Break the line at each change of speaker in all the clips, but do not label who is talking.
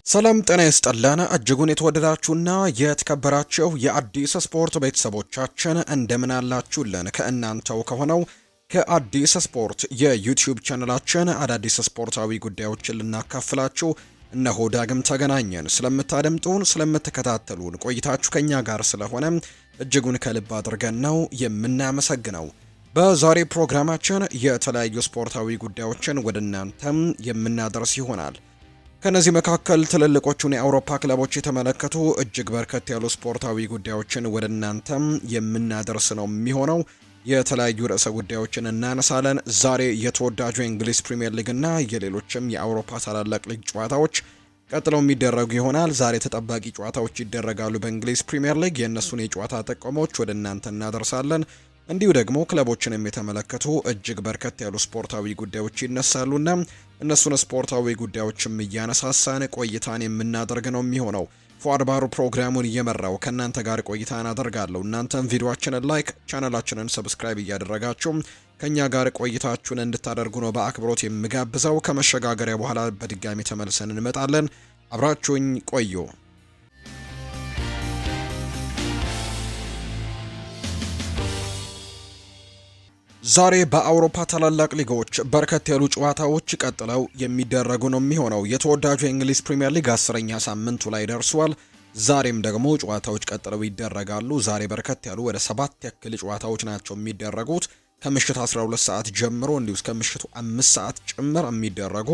ሰላም ጤና ይስጥልን እጅጉን የተወደዳችሁና የተከበራችሁ የአዲስ ስፖርት ቤተሰቦቻችን እንደምን አላችሁልን? ከእናንተው ከሆነው ከአዲስ ስፖርት የዩቲዩብ ቻናላችን አዳዲስ ስፖርታዊ ጉዳዮችን ልናካፍላችሁ እነሆ ዳግም ተገናኘን። ስለምታደምጡን፣ ስለምትከታተሉን ቆይታችሁ ከኛ ጋር ስለሆነ እጅጉን ከልብ አድርገን ነው የምናመሰግነው። በዛሬ ፕሮግራማችን የተለያዩ ስፖርታዊ ጉዳዮችን ወደ እናንተም የምናደርስ ይሆናል። ከነዚህ መካከል ትልልቆቹን የአውሮፓ ክለቦች የተመለከቱ እጅግ በርከት ያሉ ስፖርታዊ ጉዳዮችን ወደ እናንተም የምናደርስ ነው የሚሆነው። የተለያዩ ርዕሰ ጉዳዮችን እናነሳለን። ዛሬ የተወዳጁ የእንግሊዝ ፕሪምየር ሊግ እና የሌሎችም የአውሮፓ ታላላቅ ሊግ ጨዋታዎች ቀጥለው የሚደረጉ ይሆናል። ዛሬ ተጠባቂ ጨዋታዎች ይደረጋሉ በእንግሊዝ ፕሪምየር ሊግ። የእነሱን የጨዋታ ጥቆሞች ወደ እናንተ እናደርሳለን። እንዲሁ ደግሞ ክለቦችንም የተመለከቱ እጅግ በርከት ያሉ ስፖርታዊ ጉዳዮች ይነሳሉና እነሱን ስፖርታዊ ጉዳዮችም እያነሳሳን ቆይታን የምናደርግ ነው የሚሆነው። ፉአድ ባህሩ ፕሮግራሙን እየመራው ከእናንተ ጋር ቆይታን አደርጋለሁ። እናንተም ቪዲዮአችንን ላይክ፣ ቻናላችንን ሰብስክራይብ እያደረጋችሁ ከኛ ጋር ቆይታችሁን እንድታደርጉ ነው በአክብሮት የምጋብዘው። ከመሸጋገሪያ በኋላ በድጋሚ ተመልሰን እንመጣለን። አብራችሁኝ ቆዩ። ዛሬ በአውሮፓ ታላላቅ ሊጎች በርከት ያሉ ጨዋታዎች ቀጥለው የሚደረጉ ነው የሚሆነው። የተወዳጁ የእንግሊዝ ፕሪምየር ሊግ 10ኛ ሳምንቱ ላይ ደርሷል። ዛሬም ደግሞ ጨዋታዎች ቀጥለው ይደረጋሉ። ዛሬ በርከት ያሉ ወደ 7 ያክል ጨዋታዎች ናቸው የሚደረጉት። ከምሽት 12 ሰዓት ጀምሮ እንዲሁ እስከ ምሽቱ 5 ሰዓት ጭምር የሚደረጉ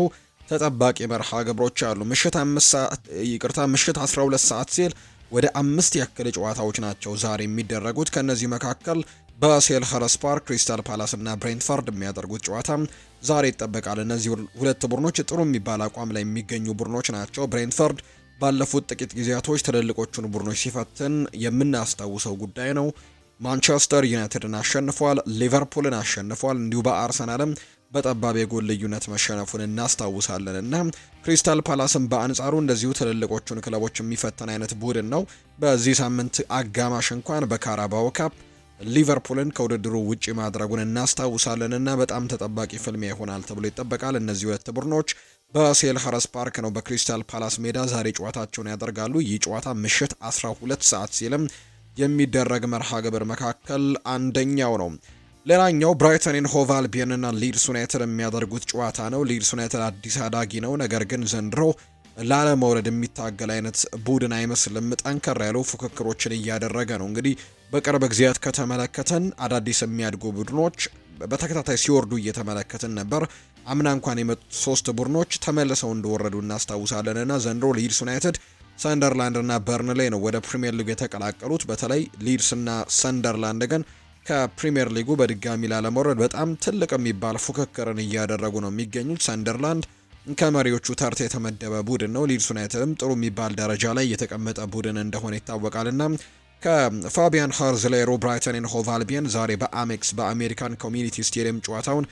ተጠባቂ መርሃ ግብሮች አሉ። ምሽት 12 ሰዓት ሲል ወደ 5 ያክል ጨዋታዎች ናቸው ዛሬ የሚደረጉት። ከነዚህ መካከል በሴልኸርስት ፓርክ ክሪስታል ፓላስ እና ብሬንትፈርድ የሚያደርጉት ጨዋታ ዛሬ ይጠበቃል። እነዚህ ሁለት ቡድኖች ጥሩ የሚባል አቋም ላይ የሚገኙ ቡድኖች ናቸው። ብሬንትፈርድ ባለፉት ጥቂት ጊዜያቶች ትልልቆቹን ቡድኖች ሲፈትን የምናስታውሰው ጉዳይ ነው። ማንቸስተር ዩናይትድን አሸንፏል፣ ሊቨርፑልን አሸንፏል፣ እንዲሁ በአርሰናልም በጠባብ የጎል ልዩነት መሸነፉን እናስታውሳለን እና ክሪስታል ፓላስም በአንጻሩ እንደዚሁ ትልልቆቹን ክለቦች የሚፈተን አይነት ቡድን ነው። በዚህ ሳምንት አጋማሽ እንኳን በካራባኦ ካፕ ሊቨርፑልን ከውድድሩ ውጪ ማድረጉን እናስታውሳለንና በጣም ተጠባቂ ፍልሚያ ይሆናል ተብሎ ይጠበቃል። እነዚህ ሁለት ቡድኖች በሴልኸርስት ፓርክ ነው በክሪስታል ፓላስ ሜዳ ዛሬ ጨዋታቸውን ያደርጋሉ። ይህ ጨዋታ ምሽት 12 ሰዓት ሲልም የሚደረግ መርሃ ግብር መካከል አንደኛው ነው። ሌላኛው ብራይተን ኤንድ ሆቭ አልቢዮን እና ሊድስ ዩናይትድ የሚያደርጉት ጨዋታ ነው። ሊድስ ዩናይትድ አዲስ አዳጊ ነው፣ ነገር ግን ዘንድሮ ላለመውረድ የሚታገል አይነት ቡድን አይመስልም። ጠንከር ያሉ ፉክክሮችን እያደረገ ነው። እንግዲህ በቅርብ ጊዜያት ከተመለከተን አዳዲስ የሚያድጉ ቡድኖች በተከታታይ ሲወርዱ እየተመለከትን ነበር። አምና እንኳን የመጡት 3 ቡድኖች ተመልሰው እንደወረዱ እናስታውሳለንና ዘንድሮ ሊድስ ዩናይትድ፣ ሰንደርላንድ እና በርንሌ ነው ወደ ፕሪሚየር ሊግ የተቀላቀሉት። በተለይ ሊድስ እና ሰንደርላንድ ግን ከፕሪሚየር ሊጉ በድጋሚ ላለመውረድ በጣም ትልቅ የሚባል ፉክክርን እያደረጉ ነው የሚገኙት። ሰንደርላንድ ከመሪዎቹ ተርታ የተመደበ ቡድን ነው። ሊድስ ዩናይትድም ጥሩ የሚባል ደረጃ ላይ የተቀመጠ ቡድን እንደሆነ ይታወቃልና ከፋቢያን ሃርዝሌሮ ብራይተን ኤንድ ሆቭ አልቢዮን ዛሬ በአሜክስ በአሜሪካን ኮሚኒቲ ስቴዲየም ጨዋታውን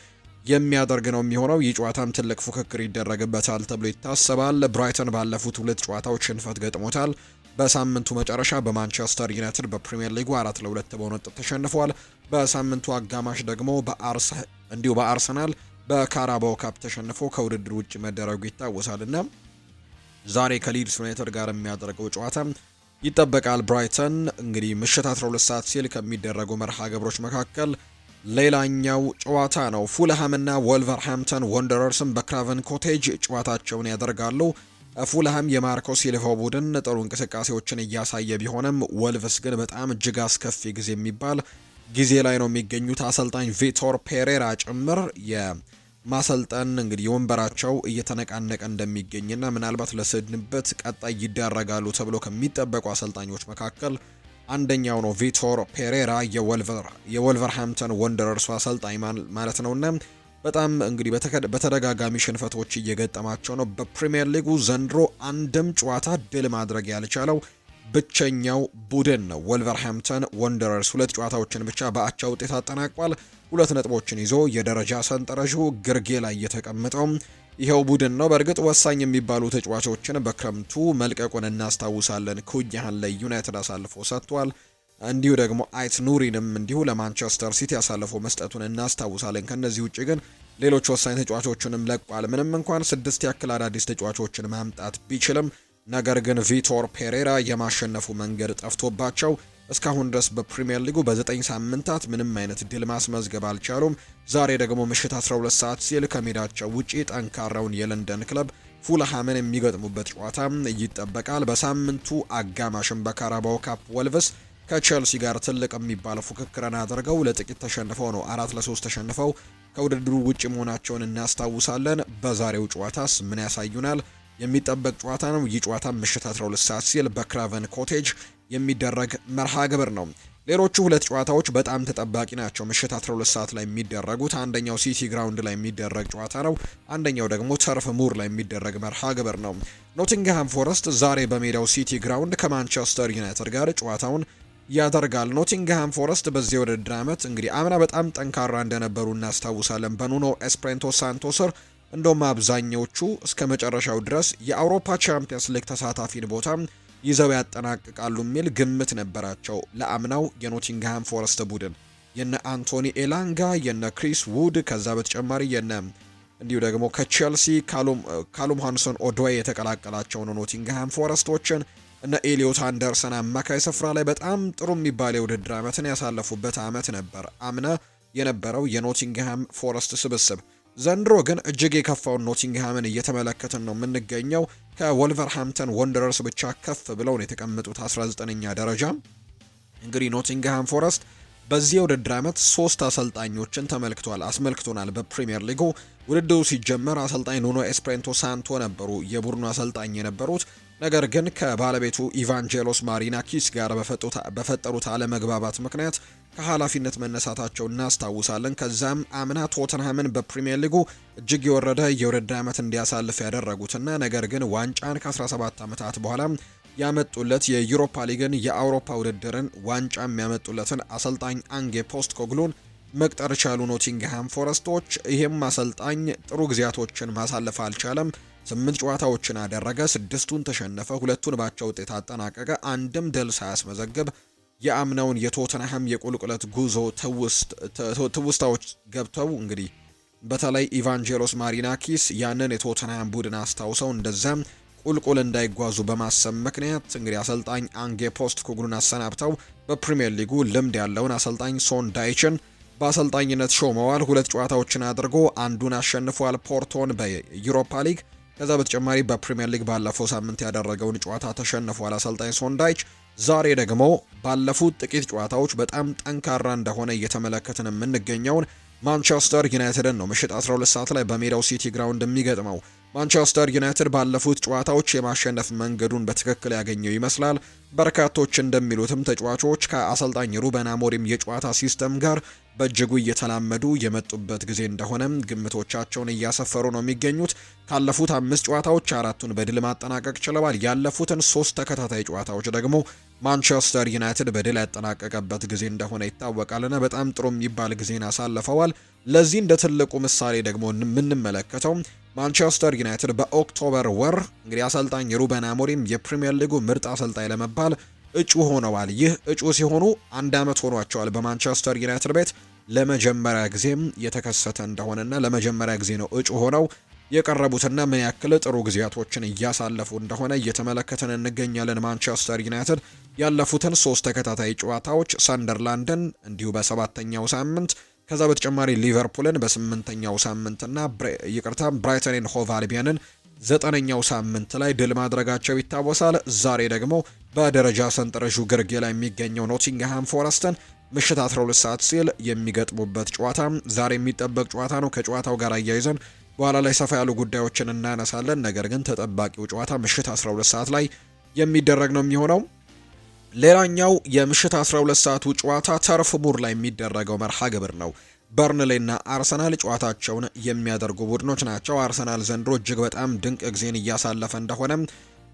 የሚያደርግ ነው የሚሆነው። ይህ ጨዋታም ትልቅ ፉክክር ይደረግበታል ተብሎ ይታሰባል። ብራይተን ባለፉት 2 ጨዋታዎች ሽንፈት ገጥሞታል። በሳምንቱ መጨረሻ በማንቸስተር ዩናይትድ በፕሪሚየር ሊጉ 4-2 በሆነ ውጤት ተሸንፏል። በሳምንቱ አጋማሽ ደግሞ በአርሰናል በካራባኦ ካፕ ተሸንፎ ከውድድር ውጭ መደረጉ ይታወሳልና ዛሬ ከሊድስ ዩናይትድ ጋር የሚያደርገው ጨዋታ ይጠበቃል። ብራይተን እንግዲህ ምሽት 12 ሰዓት ሲል ከሚደረጉ መርሃ ግብሮች መካከል ሌላኛው ጨዋታ ነው። ፉልሃም እና ወልቨርሃምፕተን ወንደረርስም በክራቨን ኮቴጅ ጨዋታቸውን ያደርጋሉ። ፉልሃም የማርኮ ሲልቫ ቡድን ጥሩ እንቅስቃሴዎችን እያሳየ ቢሆንም ወልቭስ ግን በጣም እጅግ አስከፊ ጊዜ የሚባል ጊዜ ላይ ነው የሚገኙት። አሰልጣኝ ቪቶር ፔሬራ ጭምር የማሰልጠን እንግዲህ የወንበራቸው እየተነቃነቀ እንደሚገኝና ምናልባት ለስንብት ቀጣይ ይዳረጋሉ ተብሎ ከሚጠበቁ አሰልጣኞች መካከል አንደኛው ነው። ቪቶር ፔሬራ የወልቨርሃምፕተን ወንደረርሱ አሰልጣኝ ማለት ነውና በጣም እንግዲህ በተደጋጋሚ ሽንፈቶች እየገጠማቸው ነው። በፕሪሚየር ሊጉ ዘንድሮ አንድም ጨዋታ ድል ማድረግ ያልቻለው ብቸኛው ቡድን ነው። ወልቨርሃምፕተን ወንደረርስ 2 ጨዋታዎችን ብቻ በአቻ ውጤት አጠናቋል። 2 ነጥቦችን ይዞ የደረጃ ሰንጠረዡ ግርጌ ላይ የተቀመጠው ይኸው ቡድን ነው። በእርግጥ ወሳኝ የሚባሉ ተጫዋቾችን በክረምቱ መልቀቁን እናስታውሳለን። ኩኛህን ለዩናይትድ አሳልፎ ሰጥቷል። እንዲሁ ደግሞ አይት ኑሪንም እንዲሁ ለማንቸስተር ሲቲ አሳልፎ መስጠቱን እናስታውሳለን። ከነዚህ ውጪ ግን ሌሎች ወሳኝ ተጫዋቾችንም ለቋል። ምንም እንኳን 6 ያክል አዳዲስ ተጫዋቾችን ማምጣት ቢችልም ነገር ግን ቪቶር ፔሬራ የማሸነፉ መንገድ ጠፍቶባቸው እስካሁን ድረስ በፕሪሚየር ሊጉ በ9 ሳምንታት ምንም አይነት ድል ማስመዝገብ አልቻሉም። ዛሬ ደግሞ ምሽት 12 ሰዓት ሲል ከሜዳቸው ውጪ ጠንካራውን የለንደን ክለብ ፉልሃምን የሚገጥሙበት ጨዋታ ይጠበቃል። በሳምንቱ አጋማሽም በካራባኦ ካፕ ወልቭስ ከቼልሲ ጋር ትልቅ የሚባል ፉክክርን አድርገው ለጥቂት ተሸንፈው ነው 4-3 ተሸንፈው ከውድድሩ ውጪ መሆናቸውን እናስታውሳለን። በዛሬው ጨዋታስ ምን ያሳዩናል? የሚጠበቅ ጨዋታ ነው። ይህ ጨዋታ ምሽት 12 ሰዓት ሲል በክራቨን ኮቴጅ የሚደረግ መርሃ ግብር ነው። ሌሎቹ ሁለት ጨዋታዎች በጣም ተጠባቂ ናቸው። ምሽት 12 ሰዓት ላይ የሚደረጉት አንደኛው ሲቲ ግራውንድ ላይ የሚደረግ ጨዋታ ነው። አንደኛው ደግሞ ተርፍ ሙር ላይ የሚደረግ መርሃ ግብር ነው። ኖቲንግሃም ፎረስት ዛሬ በሜዳው ሲቲ ግራውንድ ከማንቸስተር ዩናይትድ ጋር ጨዋታውን ያደርጋል። ኖቲንግሃም ፎረስት በዚህ ውድድር ዓመት እንግዲህ አምና በጣም ጠንካራ እንደነበሩ እናስታውሳለን። በኑኖ ኤስፕሬንቶ ሳንቶ ስር እንደውም አብዛኞቹ እስከ መጨረሻው ድረስ የአውሮፓ ቻምፒየንስ ሊግ ተሳታፊን ቦታ ይዘው ያጠናቅቃሉ የሚል ግምት ነበራቸው ለአምናው የኖቲንግሃም ፎረስት ቡድን። የነ አንቶኒ ኤላንጋ፣ የነ ክሪስ ውድ፣ ከዛ በተጨማሪ እንዲሁ ደግሞ ከቼልሲ ካሉም ሃንሰን ኦዶይ የተቀላቀላቸው ነው ኖቲንግሃም ፎረስቶችን እነ ኤሊዮት አንደርሰን አማካይ ስፍራ ላይ በጣም ጥሩ የሚባል የውድድር ዓመትን ያሳለፉበት ዓመት ነበር አምና የነበረው የኖቲንግሃም ፎረስት ስብስብ። ዘንድሮ ግን እጅግ የከፋውን ኖቲንግሃምን እየተመለከትን ነው የምንገኘው። ከወልቨርሃምፕተን ወንደረርስ ብቻ ከፍ ብለው ነው የተቀመጡት 19ኛ ደረጃ። እንግዲህ ኖቲንግሃም ፎረስት በዚህ የውድድር ዓመት 3 አሰልጣኞችን አስመልክቶናል። በፕሪሚየር ሊጉ ውድድሩ ሲጀመር አሰልጣኝ ኑኖ ኤስፕሬንቶ ሳንቶ ነበሩ የቡድኑ አሰልጣኝ የነበሩት። ነገር ግን ከባለቤቱ ኢቫንጀሎስ ማሪናኪስ ጋር በፈጠሩት አለመግባባት ምክንያት ከኃላፊነት መነሳታቸው እናስታውሳለን። ከዛም አምና ቶተንሃምን በፕሪሚየር ሊጉ እጅግ የወረደ የውድድር ዓመት እንዲያሳልፍ ያደረጉትና ነገር ግን ዋንጫን ከ17 ዓመታት በኋላ ያመጡለት የዩሮፓ ሊግን የአውሮፓ ውድድርን ዋንጫ የሚያመጡለትን አሰልጣኝ አንጌ ፖስቴኮግሉን መቅጠር ቻሉ ኖቲንግሃም ፎረስቶች። ይህም አሰልጣኝ ጥሩ ጊዜያቶችን ማሳለፍ አልቻለም። 8 ጨዋታዎችን አደረገ፣ 6ቱን ተሸነፈ፣ 2ቱን ባቻ ውጤት አጠናቀቀ። አንድም ድል ሳያስመዘግብ የአምናውን የቶተንሃም የቁልቁለት ጉዞ ትውስታዎች ገብተው እንግዲህ በተለይ ኢቫንጀሎስ ማሪናኪስ ያንን የቶተንሃም ቡድን አስታውሰው እንደዛም ቁልቁል እንዳይጓዙ በማሰብ ምክንያት እንግዲህ አሰልጣኝ አንጌ ፖስቴኮግሉን አሰናብተው በፕሪሚየር ሊጉ ልምድ ያለውን አሰልጣኝ ሶንዳይችን በአሰልጣኝነት ሾመዋል። 2 ጨዋታዎችን አድርጎ አንዱን አሸንፏል፣ ፖርቶን በዩሮፓ ሊግ። ከዛ በተጨማሪ በፕሪሚየር ሊግ ባለፈው ሳምንት ያደረገውን ጨዋታ ተሸንፏል አሰልጣኝ ሶንዳይች። ዛሬ ደግሞ ባለፉት ጥቂት ጨዋታዎች በጣም ጠንካራ እንደሆነ እየተመለከትን የምንገኘውን ማንቸስተር ዩናይትድን ነው ምሽት 12 ሰዓት ላይ በሜዳው ሲቲ ግራውንድ የሚገጥመው። ማንቸስተር ዩናይትድ ባለፉት ጨዋታዎች የማሸነፍ መንገዱን በትክክል ያገኘው ይመስላል። በርካቶች እንደሚሉትም ተጫዋቾች ከአሰልጣኝ ሩበን አሞሪም የጨዋታ ሲስተም ጋር በእጅጉ እየተላመዱ የመጡበት ጊዜ እንደሆነ ግምቶቻቸውን እያሰፈሩ ነው የሚገኙት። ካለፉት 5 ጨዋታዎች 4ቱን በድል ማጠናቀቅ ችለዋል። ያለፉትን 3 ተከታታይ ጨዋታዎች ደግሞ ማንቸስተር ዩናይትድ በድል ያጠናቀቀበት ጊዜ እንደሆነ ይታወቃልና በጣም ጥሩ የሚባል ጊዜን አሳልፈዋል። ለዚህ እንደ ትልቁ ምሳሌ ደግሞ የምንመለከተው ማንቸስተር ዩናይትድ በኦክቶበር ወር እንግዲህ አሰልጣኝ ሩበን አሞሪም የፕሪሚየር ሊጉ ምርጥ አሰልጣኝ ለመባል እጩ ሆነዋል። ይህ እጩ ሲሆኑ 1 ዓመት ሆኗቸዋል በማንቸስተር ዩናይትድ ቤት ለመጀመሪያ ጊዜም የተከሰተ እንደሆነና ለመጀመሪያ ጊዜ ነው እጩ ሆነው የቀረቡትና ምን ያክል ጥሩ ጊዜያቶችን እያሳለፉ እንደሆነ እየተመለከተን እንገኛለን። ማንቸስተር ዩናይትድ ያለፉትን 3 ተከታታይ ጨዋታዎች ሰንደርላንድን እንዲሁ በ7ኛው ሳምንት ከዛ በተጨማሪ ሊቨርፑልን በ8ኛው ሳምንትና ብራይተን ኤንድ ሆቭ አልቢዮንን 9ኛው ሳምንት ላይ ድል ማድረጋቸው ይታወሳል። ዛሬ ደግሞ በደረጃ ሰንጠረዡ ግርጌ ላይ የሚገኘው ኖቲንግሃም ፎረስትን ምሽት 12 ሰዓት ሲል የሚገጥሙበት ጨዋታ ዛሬ የሚጠበቅ ጨዋታ ነው። ከጨዋታው ጋር አያይዘን በኋላ ላይ ሰፋ ያሉ ጉዳዮችን እናነሳለን። ነገር ግን ተጠባቂው ጨዋታ ምሽት 12 ሰዓት ላይ የሚደረግ ነው የሚሆነው። ሌላኛው የምሽት 12 ሰዓቱ ጨዋታ ተርፍ ሙር ላይ የሚደረገው መርሃ ግብር ነው። በርንሌና አርሰናል ጨዋታቸውን የሚያደርጉ ቡድኖች ናቸው። አርሰናል ዘንድሮ እጅግ በጣም ድንቅ ጊዜን እያሳለፈ እንደሆነ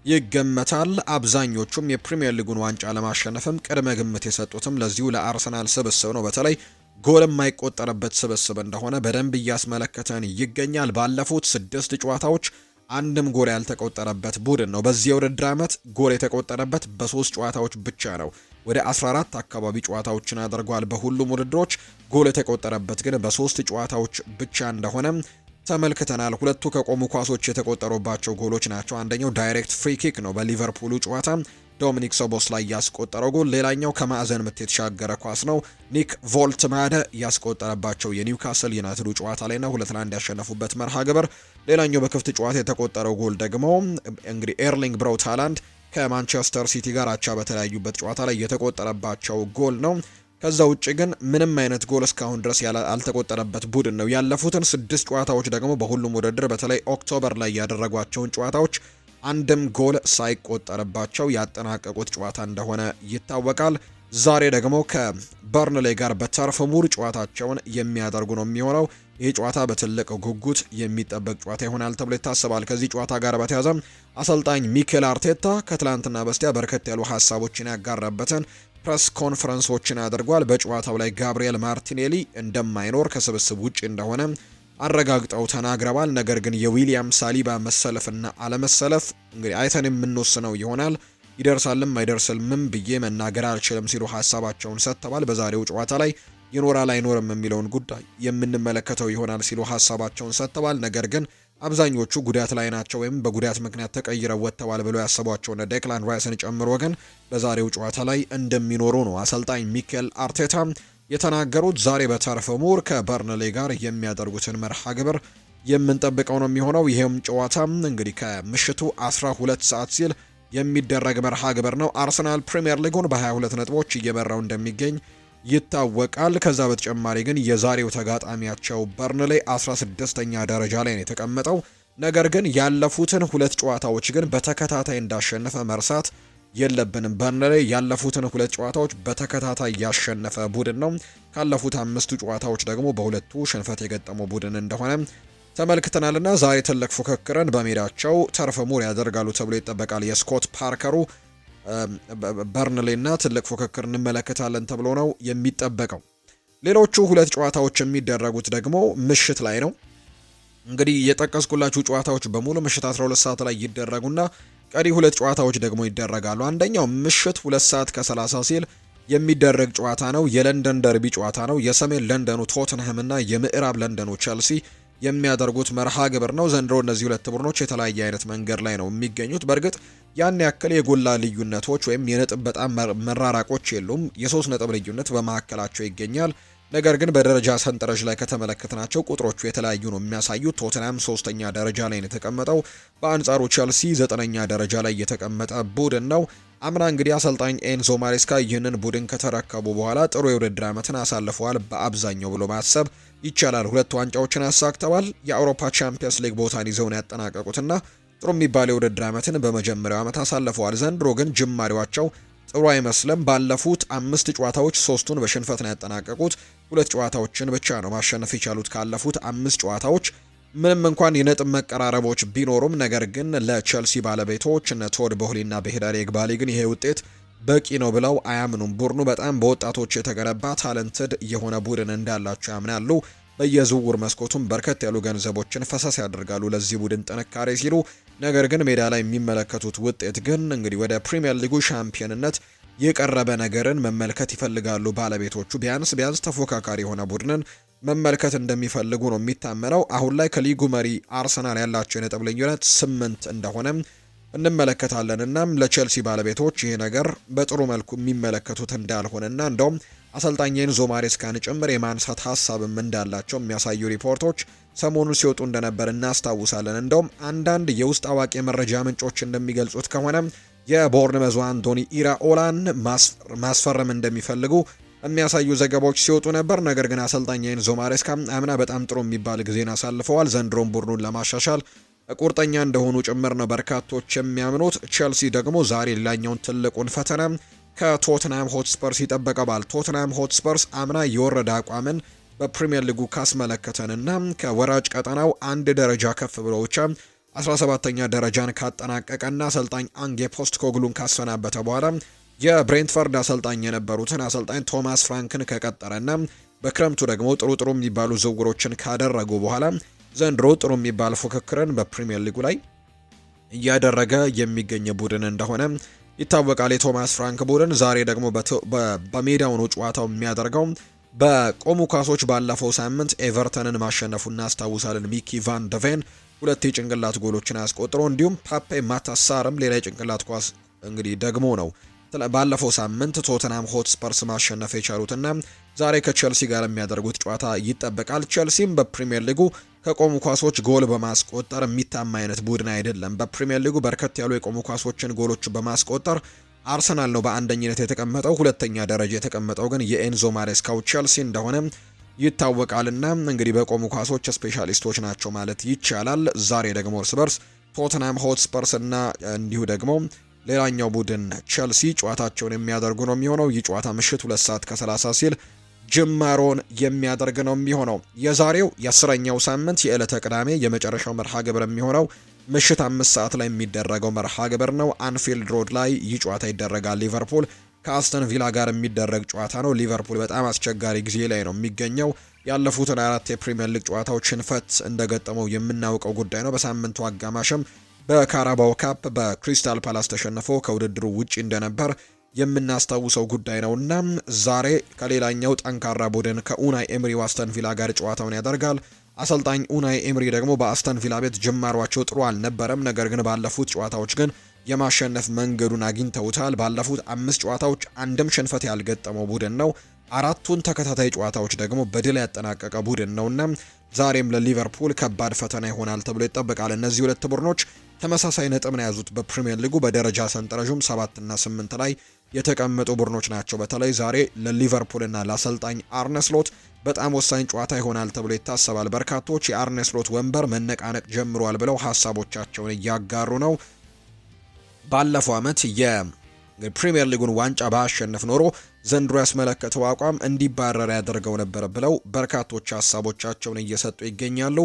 ይገመታል። አብዛኞቹም የፕሪሚየር ሊጉን ዋንጫ ለማሸነፍም ቅድመ ግምት የሰጡትም ለዚሁ ለአርሰናል ስብስብ ነው። በተለይ ጎል የማይቆጠርበት ስብስብ እንደሆነ በደንብ እያስመለከተን ይገኛል። ባለፉት 6 ጨዋታዎች አንድም ጎል ያልተቆጠረበት ቡድን ነው። በዚህ የውድድር ዓመት ጎል የተቆጠረበት በ3 ጨዋታዎች ብቻ ነው። ወደ 14 አካባቢ ጨዋታዎችን አድርጓል። በሁሉም ውድድሮች ጎል የተቆጠረበት ግን በ3 ጨዋታዎች ብቻ እንደሆነ ተመልክተናል። ሁለቱ ከቆሙ ኳሶች የተቆጠሩባቸው ጎሎች ናቸው። አንደኛው ዳይሬክት ፍሪ ኪክ ነው በሊቨርፑሉ ጨዋታ ዶሚኒክ ሶቦስ ላይ ያስቆጠረው ጎል። ሌላኛው ከማዕዘን ምት የተሻገረ ኳስ ነው ኒክ ቮልትማደ ያስቆጠረባቸው የኒውካስል ዩናይትዱ ጨዋታ ላይ ነው 2-1 ያሸነፉበት መርሃ ግብር። ሌላኛው በክፍት ጨዋታ የተቆጠረው ጎል ደግሞ እንግዲህ ኤርሊንግ ብራውት ሃላንድ ከማንቸስተር ሲቲ ጋር አቻ በተለያዩበት ጨዋታ ላይ የተቆጠረባቸው ጎል ነው። ከዛ ውጭ ግን ምንም አይነት ጎል እስካሁን ድረስ ያልተቆጠረበት ቡድን ነው። ያለፉትን 6 ጨዋታዎች ደግሞ በሁሉም ውድድር በተለይ ኦክቶበር ላይ ያደረጓቸውን ጨዋታዎች አንድም ጎል ሳይቆጠርባቸው ያጠናቀቁት ጨዋታ እንደሆነ ይታወቃል። ዛሬ ደግሞ ከበርንሌ ጋር በተርፍ ሙር ጨዋታቸውን የሚያደርጉ ነው የሚሆነው። ይህ ጨዋታ በትልቅ ጉጉት የሚጠበቅ ጨዋታ ይሆናል ተብሎ ይታሰባል። ከዚህ ጨዋታ ጋር በተያያዘ አሰልጣኝ ሚኬል አርቴታ ከትላንትና በስቲያ በርከት ያሉ ሀሳቦችን ያጋራበትን ፕሬስ ኮንፈረንሶችን አድርጓል። በጨዋታው ላይ ጋብሪኤል ማርቲኔሊ እንደማይኖር ከስብስብ ውጪ እንደሆነ አረጋግጠው ተናግረዋል። ነገር ግን የዊሊያም ሳሊባ መሰለፍና አለመሰለፍ እንግዲህ አይተን የምንወስነው ይሆናል። ይደርሳልም አይደርስልምም ብዬ መናገር አልችልም ሲሉ ሀሳባቸውን ሰጥተዋል። በዛሬው ጨዋታ ላይ ይኖራል አይኖርም የሚለውን ጉዳይ የምንመለከተው ይሆናል ሲሉ ሀሳባቸውን ሰጥተዋል። ነገር ግን አብዛኞቹ ጉዳት ላይ ናቸው ወይም በጉዳት ምክንያት ተቀይረው ወጥተዋል ብለው ያሰቧቸውን ዴክላን ራይስን ጨምሮ ግን በዛሬው ጨዋታ ላይ እንደሚኖሩ ነው አሰልጣኝ ሚኬል አርቴታ የተናገሩት። ዛሬ በተርፍ ሙር ከበርንሌ ጋር የሚያደርጉትን መርሃ ግብር የምንጠብቀው ነው የሚሆነው። ይሄም ጨዋታ እንግዲህ ከምሽቱ 12 ሰዓት ሲል የሚደረግ መርሃ ግብር ነው። አርሰናል ፕሪሚየር ሊጉን በ22 ነጥቦች እየመራው እንደሚገኝ ይታወቃል። ከዛ በተጨማሪ ግን የዛሬው ተጋጣሚያቸው በርንሌ 16ኛ ደረጃ ላይ ነው የተቀመጠው። ነገር ግን ያለፉትን 2 ጨዋታዎች ግን በተከታታይ እንዳሸነፈ መርሳት የለብንም። በርንሌ ያለፉትን 2 ጨዋታዎች በተከታታይ ያሸነፈ ቡድን ነው። ካለፉት 5 ጨዋታዎች ደግሞ በሁለቱ ሽንፈት የገጠመው ቡድን እንደሆነ ተመልክተናልና ዛሬ ትልቅ ፉክክርን በሜዳቸው ተርፍ ሙር ያደርጋሉ ተብሎ ይጠበቃል። የስኮት ፓርከሩ በርንሌና ትልቅ ፉክክር እንመለከታለን ተብሎ ነው የሚጠበቀው። ሌሎቹ 2 ጨዋታዎች የሚደረጉት ደግሞ ምሽት ላይ ነው። እንግዲህ የጠቀስኩላችሁ ጨዋታዎች በሙሉ ምሽት 12 ሰዓት ላይ ይደረጉና ቀሪ 2 ጨዋታዎች ደግሞ ይደረጋሉ። አንደኛው ምሽት 2 ሰዓት ከ30 ሲል የሚደረግ ጨዋታ ነው። የለንደን ደርቢ ጨዋታ ነው። የሰሜን ለንደኑ ቶተንሃም እና የምዕራብ ለንደኑ ቸልሲ የሚያደርጉት መርሃ ግብር ነው። ዘንድሮ እነዚህ 2 ቡድኖች የተለያየ አይነት መንገድ ላይ ነው የሚገኙት። በእርግጥ ያን ያክል የጎላ ልዩነቶች ወይም የነጥብ በጣም መራራቆች የሉም። የ3 ነጥብ ልዩነት በመካከላቸው ይገኛል። ነገር ግን በደረጃ ሰንጠረዥ ላይ ከተመለከትናቸው ቁጥሮቹ የተለያዩ ነው የሚያሳዩት። ቶተንሃም 3ኛ ደረጃ ላይ ነው የተቀመጠው። በአንጻሩ ቸልሲ 9ኛ ደረጃ ላይ የተቀመጠ ቡድን ነው። አምና እንግዲህ አሰልጣኝ ኤንዞ ማሬስካ ይህንን ቡድን ከተረከቡ በኋላ ጥሩ የውድድር ዓመትን አሳልፈዋል በአብዛኛው ብሎ ማሰብ ይቻላል። 2 ዋንጫዎችን አሳክተዋል። የአውሮፓ ቻምፒየንስ ሊግ ቦታን ይዘው ነው ያጠናቀቁትና ጥሩ የሚባል የውድድር ዓመትን በመጀመሪያው ዓመት አሳልፈዋል። ዘንድሮ ግን ጅማሬዋቸው ጥሩ አይመስልም። ባለፉት 5 ጨዋታዎች 3ቱን በሽንፈት ነው ያጠናቀቁት። 2 ጨዋታዎችን ብቻ ነው ማሸነፍ የቻሉት ካለፉት 5 ጨዋታዎች። ምንም እንኳን የነጥብ መቀራረቦች ቢኖሩም ነገር ግን ለቸልሲ ባለቤቶች እነ ቶድ ቦህሊና በሄዳሪ ግባሊ ግን ይሄ ውጤት በቂ ነው ብለው አያምኑም። ቡድኑ በጣም በወጣቶች የተገነባ ታለንትድ የሆነ ቡድን እንዳላቸው ያምናሉ። በየዝውውር መስኮቱም በርከት ያሉ ገንዘቦችን ፈሰስ ያደርጋሉ ለዚህ ቡድን ጥንካሬ ሲሉ፣ ነገር ግን ሜዳ ላይ የሚመለከቱት ውጤት ግን እንግዲህ ወደ ፕሪሚየር ሊጉ ሻምፒዮንነት የቀረበ ነገርን መመልከት ይፈልጋሉ ባለቤቶቹ። ቢያንስ ተፎካካሪ የሆነ ቡድንን መመልከት እንደሚፈልጉ ነው የሚታመነው። አሁን ላይ ከሊጉ መሪ አርሰናል ያላቸው የነጥብ ልዩነት 8 እንደሆነ እንመለከታለን። እናም ለቼልሲ ባለቤቶች ይሄ ነገር በጥሩ መልኩ የሚመለከቱት እንዳልሆነና እንደውም አሰልጣኝ ኤንዞ ማሬስካን ጭምር የማንሳት ሀሳብም እንዳላቸው የሚያሳዩ ሪፖርቶች ሰሞኑን ሲወጡ እንደነበር እናስታውሳለን። እንደውም አንዳንድ የውስጥ አዋቂ መረጃ ምንጮች እንደሚገልጹት ከሆነ የቦርንመዙ አንቶኒ ኢራኦላን ማስፈረም እንደሚፈልጉ የሚያሳዩ ዘገባዎች ሲወጡ ነበር። ነገር ግን አሰልጣኝ ኤንዞ ማሬስካ አምና በጣም ጥሩ የሚባል ጊዜን አሳልፈዋል። ዘንድሮም ቡድኑን ለማሻሻል ቁርጠኛ እንደሆኑ ጭምር ነው በርካቶች የሚያምኑት። ቼልሲ ደግሞ ዛሬ ሌላኛውን ትልቁን ፈተና ከቶትናም ሆትስፐርስ ይጠበቀባል። ቶትናም ሆትስፐርስ አምና የወረደ አቋምን በፕሪሚየር ሊጉ ካስመለከተንና ከወራጅ ቀጠናው 1 ደረጃ ከፍ ብሎ ብቻ 17ኛ ደረጃን ካጠናቀቀና አሰልጣኝ አንጌ ፖስትኮግሉን ካሰናበተ በኋላ የብሬንትፈርድ አሰልጣኝ የነበሩትን አሰልጣኝ ቶማስ ፍራንክን ከቀጠረና በክረምቱ ደግሞ ጥሩ የሚባሉ ዝውውሮችን ካደረጉ በኋላ ዘንድሮ ጥሩ የሚባል ፉክክርን በፕሪሚየር ሊጉ ላይ እያደረገ የሚገኝ ቡድን እንደሆነ ይታወቃል። የቶማስ ፍራንክ ቡድን ዛሬ ደግሞ በሜዳው ነው ጨዋታው የሚያደርገው። በቆሙ ኳሶች ባለፈው ሳምንት ኤቨርተንን ማሸነፉ እናስታውሳለን። ሚኪ ቫን ደቬን 2 የጭንቅላት ጎሎችን አስቆጥሮ እንዲሁም ፓፔ ማታሳርም ሌላ የጭንቅላት ኳስ እንግዲህ ደግሞ ነው ባለፈው ሳምንት ቶተንሃም ሆትስፐርስ ማሸነፍ የቻሉትና ዛሬ ከቼልሲ ጋር የሚያደርጉት ጨዋታ ይጠበቃል። ቼልሲም በፕሪሚየር ሊጉ ከቆሙ ኳሶች ጎል በማስቆጠር የሚታማ አይነት ቡድን አይደለም። በፕሪሚየር ሊጉ በርከት ያሉ የቆሙ ኳሶችን ጎሎች በማስቆጠር አርሰናል ነው በአንደኝነት የተቀመጠው። ሁለተኛ ደረጃ የተቀመጠው ግን የኤንዞ ማሬስካው ቼልሲ እንደሆነ ይታወቃልና እንግዲህ በቆሙ ኳሶች ስፔሻሊስቶች ናቸው ማለት ይቻላል። ዛሬ ደግሞ እርስ በርስ ቶተንሃም ሆትስፐርስ እና እንዲሁ ደግሞ ሌላኛው ቡድን ቼልሲ ጨዋታቸውን የሚያደርጉ ነው የሚሆነው። ይህ ጨዋታ ምሽት 2 ሰዓት ከ30 ሲል ጅማሮን የሚያደርግ ነው የሚሆነው። የዛሬው የ10ኛው ሳምንት የዕለተ ቅዳሜ የመጨረሻው መርሃ ግብር የሚሆነው ምሽት 5 ሰዓት ላይ የሚደረገው መርሃ ግብር ነው። አንፊልድ ሮድ ላይ ይህ ጨዋታ ይደረጋል። ሊቨርፑል ከአስተን ቪላ ጋር የሚደረግ ጨዋታ ነው። ሊቨርፑል በጣም አስቸጋሪ ጊዜ ላይ ነው የሚገኘው። ያለፉትን 4 የፕሪሚየር ሊግ ጨዋታዎች ሽንፈት እንደገጠመው የምናውቀው ጉዳይ ነው። በሳምንቱ አጋማሽም በካራባው ካፕ በክሪስታል ፓላስ ተሸንፎ ከውድድሩ ውጪ እንደነበር የምናስታውሰው ጉዳይ ነውና ዛሬ ከሌላኛው ጠንካራ ቡድን ከኡናይ ኤምሪው አስተን ቪላ ጋር ጨዋታውን ያደርጋል። አሰልጣኝ ኡናይ ኤምሪ ደግሞ በአስተን ቪላ ቤት ጅማሯቸው ጥሩ አልነበረም። ነገር ግን ባለፉት ጨዋታዎች ግን የማሸነፍ መንገዱን አግኝተውታል። ባለፉት 5 ጨዋታዎች አንድም ሽንፈት ያልገጠመው ቡድን ነው። 4ቱን ተከታታይ ጨዋታዎች ደግሞ በድል ያጠናቀቀ ቡድን ነውና ዛሬም ለሊቨርፑል ከባድ ፈተና ይሆናል ተብሎ ይጠበቃል። እነዚህ ሁለት ቡድኖች ተመሳሳይ ነጥብ ነው የያዙት በፕሪሚየር ሊጉ በደረጃ ሰንጠረዡም 7 እና 8 ላይ የተቀመጡ ቡድኖች ናቸው። በተለይ ዛሬ ለሊቨርፑል እና ለአሰልጣኝ አርነ ስሎት በጣም ወሳኝ ጨዋታ ይሆናል ተብሎ ይታሰባል። በርካቶች የአርነ ስሎት ወንበር መነቃነቅ ጀምሯል ብለው ሀሳቦቻቸውን እያጋሩ ነው። ባለፈው ዓመት የፕሪሚየር ሊጉን ዋንጫ ባሸነፍ ኖሮ ዘንድሮ ያስመለከተው አቋም እንዲባረር ያደርገው ነበር ብለው በርካቶች ሀሳቦቻቸውን እየሰጡ ይገኛሉ።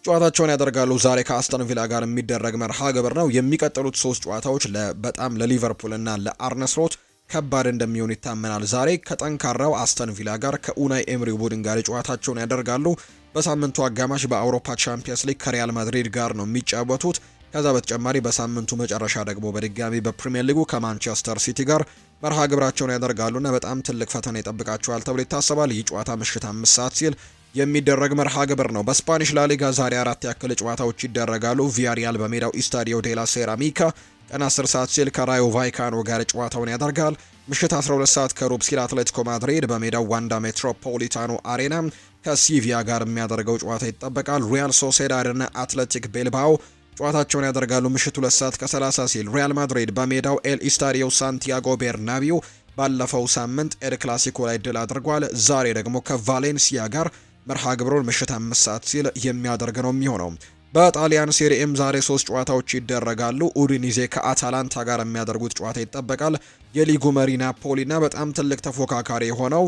ጨዋታቸውን ያደርጋሉ። ዛሬ ከአስተን ቪላ ጋር የሚደረግ መርሃ ግብር ነው። የሚቀጥሉት 3 ጨዋታዎች በጣም ለሊቨርፑል እና ለአርነ ስሎት ከባድ እንደሚሆኑ ይታመናል። ዛሬ ከጠንካራው አስተን ቪላ ጋር ከኡናይ ኤምሪ ቡድን ጋር ጨዋታቸውን ያደርጋሉ። በሳምንቱ አጋማሽ በአውሮፓ ቻምፒየንስ ሊግ ከሪያል ማድሪድ ጋር ነው የሚጫወቱት። ከዛ በተጨማሪ በሳምንቱ መጨረሻ ደግሞ በድጋሚ በፕሪሚየር ሊጉ ከማንቸስተር ሲቲ ጋር መርሃ ግብራቸውን ያደርጋሉና በጣም ትልቅ ፈተና ይጠብቃቸዋል ተብሎ ይታሰባል። ይህ ጨዋታ ምሽት 5 ሰዓት ሲል የሚደረግ መርሃ ግብር ነው። በስፓኒሽ ላሊጋ ዛሬ 4 ያክል ጨዋታዎች ይደረጋሉ። ቪያሪያል በሜዳው ኢስታዲዮ ዴላ ሴራሚካ ቀን 10 ሰዓት ሲል ከራዮ ቫይካኖ ጋር ጨዋታውን ያደርጋል። ምሽት 12 ሰዓት ከሩብ ሲል አትሌቲኮ ማድሪድ በሜዳው ዋንዳ ሜትሮፖሊታኖ አሬና ከሲቪያ ጋር የሚያደርገው ጨዋታ ይጠበቃል። ሪያል ሶሴዳድ እና አትሌቲክ ቤልባኦ ጨዋታቸውን ያደርጋሉ። ምሽት 2 ሰዓት ከ30 ሲል ሪያል ማድሪድ በሜዳው ኤል ኢስታዲዮ ሳንቲያጎ ቤርናቢው ባለፈው ሳምንት ኤል ክላሲኮ ላይ ድል አድርጓል። ዛሬ ደግሞ ከቫሌንሲያ ጋር መርሃ ግብሩን ምሽት 5 ሰዓት ሲል የሚያደርግ ነው የሚሆነው። በጣሊያን ሴሪኤም ዛሬ 3 ጨዋታዎች ይደረጋሉ። ኡዲኒዜ ከአታላንታ ጋር የሚያደርጉት ጨዋታ ይጠበቃል። የሊጉ መሪ ናፖሊና በጣም ትልቅ ተፎካካሪ የሆነው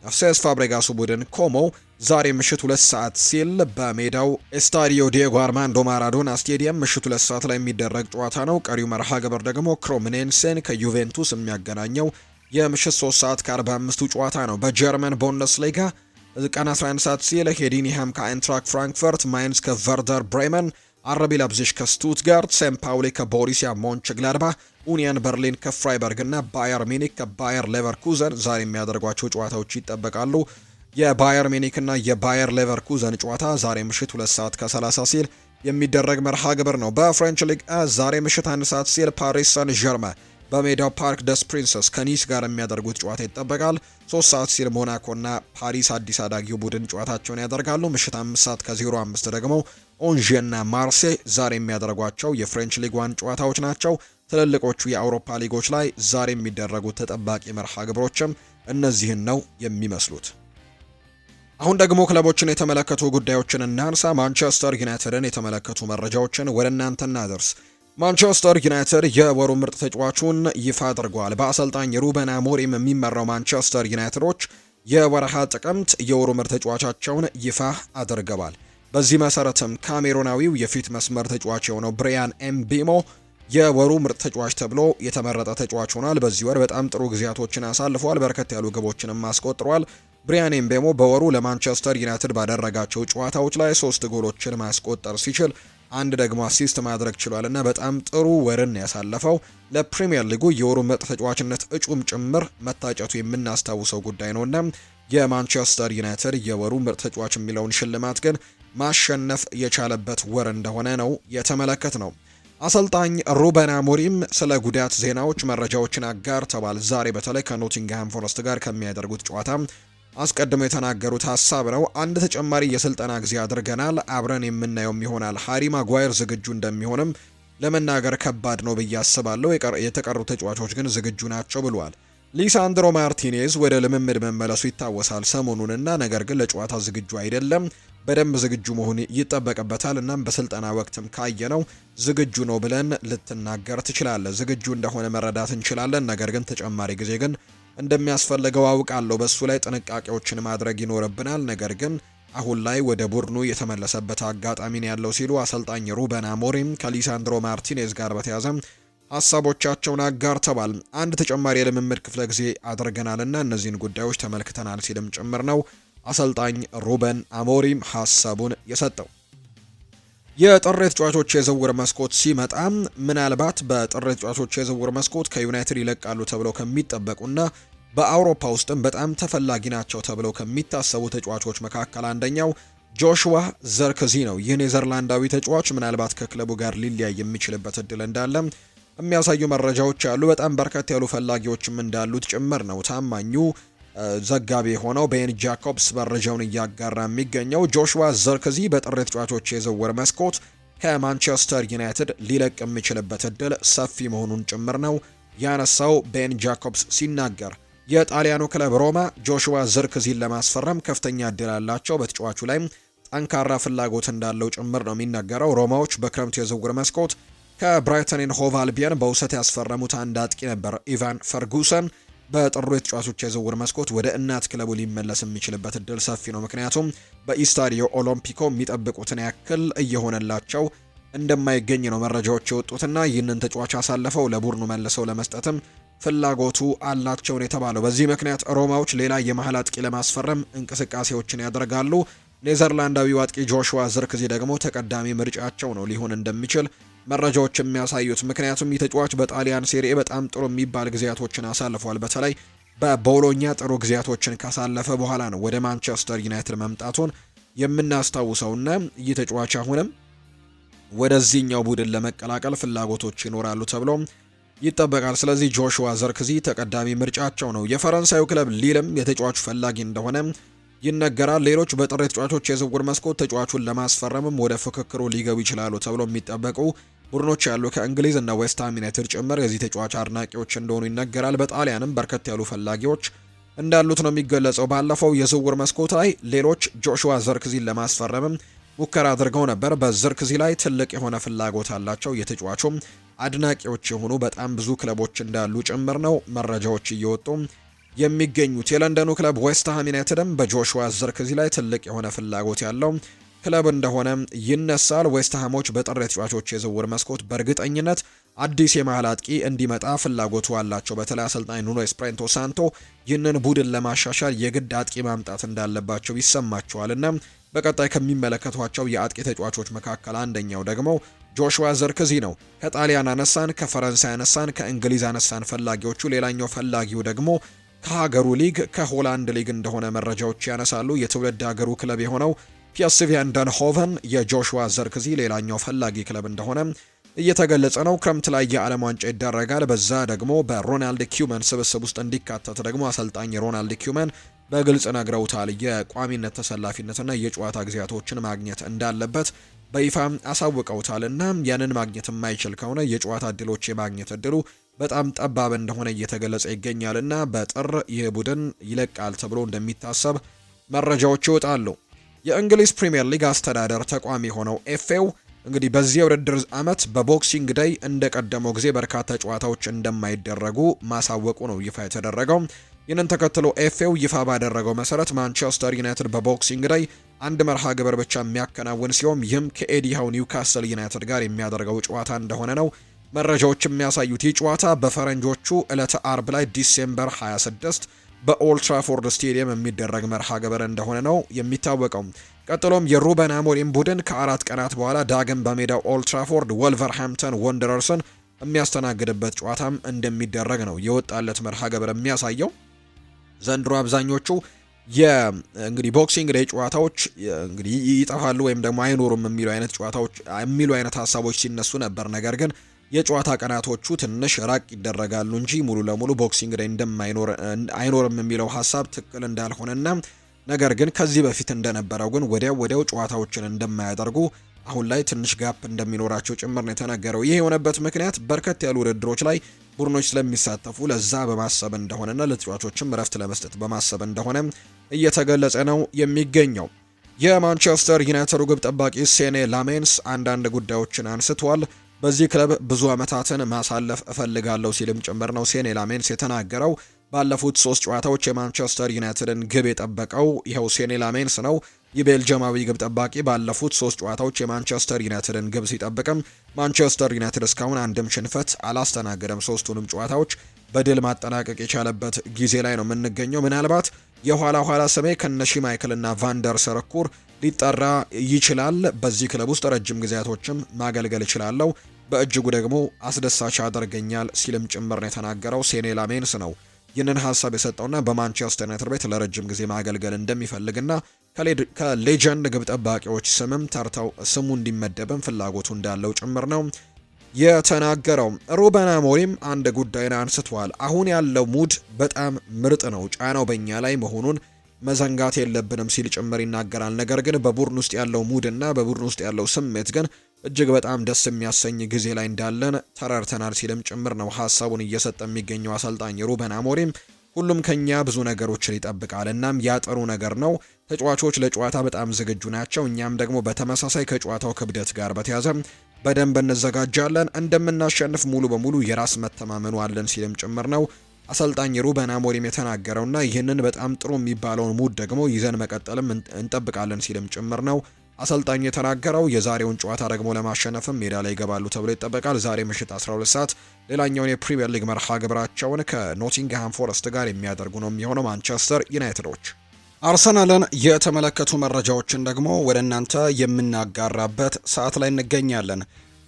የሴስ ፋብሬጋሱ ቡድን ኮሞ ዛሬ ምሽት 2 ሰዓት ሲል በሜዳው ኤስታዲዮ ዲየጎ አርማንዶ ማራዶና ስቴዲየም ምሽት 2 ሰዓት ላይ የሚደረግ ጨዋታ ነው። ቀሪው መርሃ ግብር ደግሞ ክሮምኔንሴን ከዩቬንቱስ የሚያገናኘው የምሽት 3 ሰዓት ከ45 ጨዋታ ነው። በጀርመን ቡንደስሊጋ ቀን 11 ሰዓት ሲል ሄዲንሃም ከአይንትራክ ፍራንክፈርት፣ ማይንስ ከቨርደር ብሬመን፣ አርቢ ላይፕዚግ ከስቱትጋርት፣ ሴን ፓውሊ ከቦሩሲያ ሞንችግላድባህ፣ ኡኒየን በርሊን ከፍራይበርግ እና ባየር ሚኒክ ከባየር ሌቨርኩዘን ዛሬ የሚያደርጓቸው ጨዋታዎች ይጠበቃሉ። የባየር ሚኒክ እና የባየር ሌቨርኩዘን ጨዋታ ዛሬ ምሽት 2 ሰዓት ከ30 ሲል የሚደረግ መርሃ ግብር ነው። በፍሬንች ሊግ ዛሬ ምሽት 1 ሰዓት ሲል ፓሪስ ሰን ዠርመን በሜዳው ፓርክ ደስ ፕሪንሰስ ከኒስ ጋር የሚያደርጉት ጨዋታ ይጠበቃል። 3 ሰዓት ሲል ሞናኮና ፓሪስ አዲስ አዳጊው ቡድን ጨዋታቸውን ያደርጋሉ። ምሽት 5 ሰዓት ከ05 ደግሞ ኦንዤና ማርሴይ ዛሬ የሚያደርጓቸው የፍሬንች ሊግ 1 ጨዋታዎች ናቸው። ትልልቆቹ የአውሮፓ ሊጎች ላይ ዛሬ የሚደረጉት ተጠባቂ መርሃ ግብሮችም እነዚህን ነው የሚመስሉት። አሁን ደግሞ ክለቦችን የተመለከቱ ጉዳዮችን እናንሳ። ማንቸስተር ዩናይትድን የተመለከቱ መረጃዎችን ወደ እናንተ እናደርስ። ማንቸስተር ዩናይትድ የወሩ ምርጥ ተጫዋቹን ይፋ አድርጓል። በአሰልጣኝ ሩበን አሞሪም የሚመራው ማንቸስተር ዩናይትዶች የወርሃ ጥቅምት የወሩ ምርጥ ተጫዋቻቸውን ይፋ አድርገዋል። በዚህ መሰረትም ካሜሮናዊው የፊት መስመር ተጫዋች የሆነው ብሪያን ኤምቤሞ የወሩ ምርጥ ተጫዋች ተብሎ የተመረጠ ተጫዋች ሆኗል። በዚህ ወር በጣም ጥሩ ጊዜያቶችን አሳልፏል። በርከት ያሉ ግቦችንም አስቆጥሯል። ብሪያን ኤምቤሞ በወሩ ለማንቸስተር ዩናይትድ ባደረጋቸው ጨዋታዎች ላይ 3 ጎሎችን ማስቆጠር ሲችል አንድ ደግሞ አሲስት ማድረግ ችሏልና በጣም ጥሩ ወርን ያሳለፈው። ለፕሪሚየር ሊጉ የወሩ ምርጥ ተጫዋችነት እጩም ጭምር መታጨቱ የምናስታውሰው ጉዳይ ነውና የማንቸስተር ዩናይትድ የወሩ ምርጥ ተጫዋች የሚለውን ሽልማት ግን ማሸነፍ የቻለበት ወር እንደሆነ ነው የተመለከት ነው። አሰልጣኝ ሩበን አሞሪም ስለ ጉዳት ዜናዎች መረጃዎችን አጋርተዋል። ዛሬ በተለይ ከኖቲንግሃም ፎረስት ጋር ከሚያደርጉት ጨዋታ አስቀድመው የተናገሩት ሀሳብ ነው። አንድ ተጨማሪ የስልጠና ጊዜ አድርገናል፣ አብረን የምናየውም ይሆናል። ሃሪ ማጓየር ዝግጁ እንደሚሆንም ለመናገር ከባድ ነው ብዬ አስባለሁ። የተቀሩ ተጫዋቾች ግን ዝግጁ ናቸው ብሏል። ሊሳንድሮ ማርቲኔዝ ወደ ልምምድ መመለሱ ይታወሳል ሰሞኑንና ነገር ግን ለጨዋታ ዝግጁ አይደለም። በደንብ ዝግጁ መሆን ይጠበቅበታል። እናም በስልጠና ወቅትም ካየነው ዝግጁ ነው ብለን ልትናገር ትችላለህ። ዝግጁ እንደሆነ መረዳት እንችላለን። ነገር ግን ተጨማሪ ጊዜ ግን እንደሚያስፈልገው አውቃለሁ። በሱ ላይ ጥንቃቄዎችን ማድረግ ይኖርብናል። ነገር ግን አሁን ላይ ወደ ቡድኑ የተመለሰበት አጋጣሚ ነው ያለው ሲሉ አሰልጣኝ ሩበን አሞሪም ከሊሳንድሮ ማርቲኔዝ ጋር በተያያዘ ሀሳቦቻቸውን አጋርተዋል። አንድ ተጨማሪ የልምምድ ክፍለ ጊዜ አድርገናልና እነዚህን ጉዳዮች ተመልክተናል ሲልም ጭምር ነው አሰልጣኝ ሩበን አሞሪም ሀሳቡን የሰጠው። የጥር ተጫዋቾች የዝውውር መስኮት ሲመጣ ምናልባት በጥር ተጫዋቾች የዝውውር መስኮት ከዩናይትድ ይለቃሉ ተብለው ከሚጠበቁና በአውሮፓ ውስጥም በጣም ተፈላጊ ናቸው ተብለው ከሚታሰቡ ተጫዋቾች መካከል አንደኛው ጆሹዋ ዘርክዚ ነው። ይህ ኔዘርላንዳዊ ተጫዋች ምናልባት ከክለቡ ጋር ሊለያይ የሚችልበት እድል እንዳለ የሚያሳዩ መረጃዎች አሉ። በጣም በርከት ያሉ ፈላጊዎችም እንዳሉት ጭምር ነው ታማኙ ዘጋቢ ሆነው ቤን ጃኮብስ መረጃውን እያጋራ የሚገኘው። ጆሹዋ ዘርክዚ በጥር ተጫዋቾች የዝውውር መስኮት ከማንቸስተር ዩናይትድ ሊለቅ የሚችልበት እድል ሰፊ መሆኑን ጭምር ነው ያነሳው ቤን ጃኮብስ ሲናገር። የጣሊያኑ ክለብ ሮማ ጆሹዋ ዘርክዚን ለማስፈረም ከፍተኛ እድል አላቸው። በተጫዋቹ ላይ ጠንካራ ፍላጎት እንዳለው ጭምር ነው የሚነገረው። ሮማዎች በክረምቱ የዝውውር መስኮት ከብራይተን ኤንድ ሆቭ አልቢዮን በውሰት ያስፈረሙት አንድ አጥቂ ነበር ኢቫን ፈርጉሰን። በጥሩ የተጫዋቾች የዝውውር መስኮት ወደ እናት ክለቡ ሊመለስ የሚችልበት እድል ሰፊ ነው። ምክንያቱም በኢስታዲዮ ኦሎምፒኮ የሚጠብቁትን ያክል እየሆነላቸው እንደማይገኝ ነው መረጃዎች የወጡትና ይህንን ተጫዋች አሳልፈው ለቡድኑ መልሰው ለመስጠትም ፍላጎቱ አላቸው ነው የተባለው። በዚህ ምክንያት ሮማዎች ሌላ የመሃል አጥቂ ለማስፈረም እንቅስቃሴዎችን ያደርጋሉ። ኔዘርላንዳዊው አጥቂ ጆሹዋ ዘርክዚ ደግሞ ተቀዳሚ ምርጫቸው ነው ሊሆን እንደሚችል መረጃዎች የሚያሳዩት። ምክንያቱም ይህ ተጫዋች በጣሊያን ሴሪኤ በጣም ጥሩ የሚባል ጊዜያቶችን አሳልፏል። በተለይ በቦሎኛ ጥሩ ጊዜያቶችን ካሳለፈ በኋላ ነው ወደ ማንቸስተር ዩናይትድ መምጣቱን የምናስታውሰውና ይህ ተጫዋች አሁንም ወደዚህኛው ቡድን ለመቀላቀል ፍላጎቶች ይኖራሉ ተብሎ ይጠበቃል። ስለዚህ ጆሹዋ ዘርክዚ ተቀዳሚ ምርጫቸው ነው። የፈረንሳዩ ክለብ ሊልም የተጫዋቹ ፈላጊ እንደሆነ ይነገራል። ሌሎች በጥር ተጫዋቾች የዝውውር መስኮት ተጫዋቹን ለማስፈረምም ወደ ፍክክሩ ሊገቡ ይችላሉ ተብሎ የሚጠበቁ ቡድኖች ያሉ ከእንግሊዝ እና ዌስትሃም ዩናይትድ ጭምር የዚህ ተጫዋች አድናቂዎች እንደሆኑ ይነገራል። በጣሊያንም በርከት ያሉ ፈላጊዎች እንዳሉት ነው የሚገለጸው። ባለፈው የዝውውር መስኮት ላይ ሌሎች ጆሹዋ ዘርክዚን ለማስፈረምም ሙከራ አድርገው ነበር። በዘርክዚ ላይ ትልቅ የሆነ ፍላጎት አላቸው። የተጫዋቹም አድናቂዎች የሆኑ በጣም ብዙ ክለቦች እንዳሉ ጭምር ነው መረጃዎች እየወጡ የሚገኙት። የለንደኑ ክለብ ዌስትሃም ዩናይትድም በጆሹዋ ዘርክዚ ላይ ትልቅ የሆነ ፍላጎት ያለው ክለብ እንደሆነ ይነሳል። ዌስትሃሞች በጥር ተጫዋቾች የዝውውር መስኮት በእርግጠኝነት አዲስ የመሃል አጥቂ እንዲመጣ ፍላጎቱ አላቸው። በተለይ አሰልጣኝ ኑኖ ኤስፕሬንቶ ሳንቶ ይህንን ቡድን ለማሻሻል የግድ አጥቂ ማምጣት እንዳለባቸው ይሰማቸዋልና በቀጣይ ከሚመለከቷቸው የአጥቂ ተጫዋቾች መካከል አንደኛው ደግሞ ጆሹዋ ዘርክዚ ነው። ከጣሊያን አነሳን፣ ከፈረንሳይ አነሳን፣ ከእንግሊዝ አነሳን ፈላጊዎቹ። ሌላኛው ፈላጊው ደግሞ ከሀገሩ ሊግ ከሆላንድ ሊግ እንደሆነ መረጃዎች ያነሳሉ። የትውልድ ሀገሩ ክለብ የሆነው ፒኤስቪ አይንድሆቨን የጆሹዋ ዘርክዚ ሌላኛው ፈላጊ ክለብ እንደሆነ እየተገለጸ ነው። ክረምት ላይ የዓለም ዋንጫ ይደረጋል። በዛ ደግሞ በሮናልድ ኪውመን ስብስብ ውስጥ እንዲካተት ደግሞ አሰልጣኝ ሮናልድ ኪውመን በግልጽ ነግረውታል። የቋሚነት ተሰላፊነትና የጨዋታ ጊዜያቶችን ማግኘት እንዳለበት በይፋ አሳውቀውታል እና ያንን ማግኘት የማይችል ከሆነ የጨዋታ እድሎች የማግኘት እድሉ በጣም ጠባብ እንደሆነ እየተገለጸ ይገኛል እና በጥር ይህ ቡድን ይለቃል ተብሎ እንደሚታሰብ መረጃዎች ይወጣሉ። የእንግሊዝ ፕሪምየር ሊግ አስተዳደር ተቋም የሆነው ኤፍኤው እንግዲህ በዚህ የውድድር ዓመት በቦክሲንግ ዴይ እንደቀደመው ጊዜ በርካታ ጨዋታዎች እንደማይደረጉ ማሳወቁ ነው ይፋ የተደረገው። ይህንን ተከትሎ ኤፍኤው ይፋ ባደረገው መሰረት ማንቸስተር ዩናይትድ በቦክሲንግ ዴይ አንድ መርሃ ግብር ብቻ የሚያከናውን ሲሆን ይህም ከኤዲሃው ኒውካስል ዩናይትድ ጋር የሚያደርገው ጨዋታ እንደሆነ ነው መረጃዎች የሚያሳዩት። ይህ ጨዋታ በፈረንጆቹ ዕለተ አርብ ላይ ዲሴምበር 26 በኦልድ ትራፎርድ ስቴዲየም የሚደረግ መርሃ ግብር እንደሆነ ነው የሚታወቀው። ቀጥሎም የሩበን አሞሪም ቡድን ከ4 ቀናት በኋላ ዳግም በሜዳው ኦልድ ትራፎርድ ወልቨርሃምፕተን ወንደረርስን የሚያስተናግድበት ጨዋታም እንደሚደረግ ነው የወጣለት መርሃ ግብር የሚያሳየው። ዘንድሮ አብዛኞቹ እንግዲህ ቦክሲንግ ዴይ ጨዋታዎች እንግዲህ ይጠፋሉ ወይም ደግሞ አይኖሩም የሚሉ አይነት ሀሳቦች ሲነሱ ነበር። ነገር ግን የጨዋታ ቀናቶቹ ትንሽ ራቅ ይደረጋሉ እንጂ ሙሉ ለሙሉ ቦክሲንግ ዴይ አይኖርም የሚለው ሀሳብ ትክክል እንዳልሆነና ነገር ግን ከዚህ በፊት እንደነበረው ግን ወዲያው ጨዋታዎችን እንደማያደርጉ አሁን ላይ ትንሽ ጋፕ እንደሚኖራቸው ጭምር ነው የተነገረው። ይህ የሆነበት ምክንያት በርከት ያሉ ውድድሮች ላይ ቡድኖች ስለሚሳተፉ ለዛ በማሰብ እንደሆነና ለተጫዋቾችም እረፍት ለመስጠት በማሰብ እንደሆነ እየተገለጸ ነው የሚገኘው። የማንቸስተር ዩናይትድ ግብ ጠባቂ ሴኔ ላሜንስ አንዳንድ ጉዳዮችን አንስቷል። በዚህ ክለብ ብዙ ዓመታትን ማሳለፍ እፈልጋለሁ ሲልም ጭምር ነው ሴኔ ላሜንስ የተናገረው። ባለፉት 3 ጨዋታዎች የማንቸስተር ዩናይትድን ግብ የጠበቀው ይኸው ሴኔ ላሜንስ ነው። የቤልጅየማዊ ግብ ጠባቂ ባለፉት 3 ጨዋታዎች የማንቸስተር ዩናይትድን ግብ ሲጠብቅም ማንቸስተር ዩናይትድ እስካሁን አንድም ሽንፈት አላስተናገደም። 3ቱንም ጨዋታዎች በድል ማጠናቀቅ የቻለበት ጊዜ ላይ ነው የምንገኘው። ምናልባት የኋላ ስሜ ከነሺ ማይክልና ቫንደር ሰረኩር ሊጠራ ይችላል። በዚህ ክለብ ውስጥ ረጅም ጊዜያቶችም ማገልገል እችላለሁ፣ በእጅጉ ደግሞ አስደሳች ያደርገኛል ሲልም ጭምር ነው የተናገረው። ሴኔ ላሜንስ ነው ይህንን ሀሳብ የሰጠውና በማንቸስተር ዩናይትድ ቤት ለረጅም ጊዜ ማገልገል እንደሚፈልግና ከሌጀንድ ግብ ጠባቂዎች ስምም ተርታው ስሙ እንዲመደብም ፍላጎቱ እንዳለው ጭምር ነው የተናገረው። ሩበን አሞሪም አንድ ጉዳይን አንስቷል። አሁን ያለው ሙድ በጣም ምርጥ ነው፣ ጫናው በእኛ ላይ መሆኑን መዘንጋት የለብንም ሲል ጭምር ይናገራል። ነገር ግን በቡድን ውስጥ ያለው ሙድ እና በቡድን ውስጥ ያለው ስሜት ግን እጅግ በጣም ደስ የሚያሰኝ ጊዜ ላይ እንዳለን ተረድተናል ሲልም ጭምር ነው ሀሳቡን እየሰጠ የሚገኘው አሰልጣኝ ሩበን አሞሪም። ሁሉም ከኛ ብዙ ነገሮችን ይጠብቃል፣ እናም ያጠሩ ነገር ነው። ተጫዋቾች ለጨዋታ በጣም ዝግጁ ናቸው፣ እኛም ደግሞ በተመሳሳይ ከጨዋታው ክብደት ጋር በተያያዘ በደንብ እንዘጋጃለን፣ እንደምናሸንፍ ሙሉ በሙሉ የራስ መተማመኑ አለን ሲልም ጭምር ነው አሰልጣኝ ሩበን አሞሪም የተናገረውና ይህንን በጣም ጥሩ የሚባለውን ሙድ ደግሞ ይዘን መቀጠልም እንጠብቃለን ሲልም ጭምር ነው አሰልጣኙ የተናገረው። የዛሬውን ጨዋታ ደግሞ ለማሸነፍም ሜዳ ላይ ይገባሉ ተብሎ ይጠበቃል። ዛሬ ምሽት 12 ሰዓት ሌላኛውን የፕሪሚየር ሊግ መርሃ ግብራቸውን ከኖቲንግሃም ፎረስት ጋር የሚያደርጉ ነው የሚሆነው ማንቸስተር ዩናይትዶች። አርሰናልን የተመለከቱ መረጃዎችን ደግሞ ወደ እናንተ የምናጋራበት ሰዓት ላይ እንገኛለን።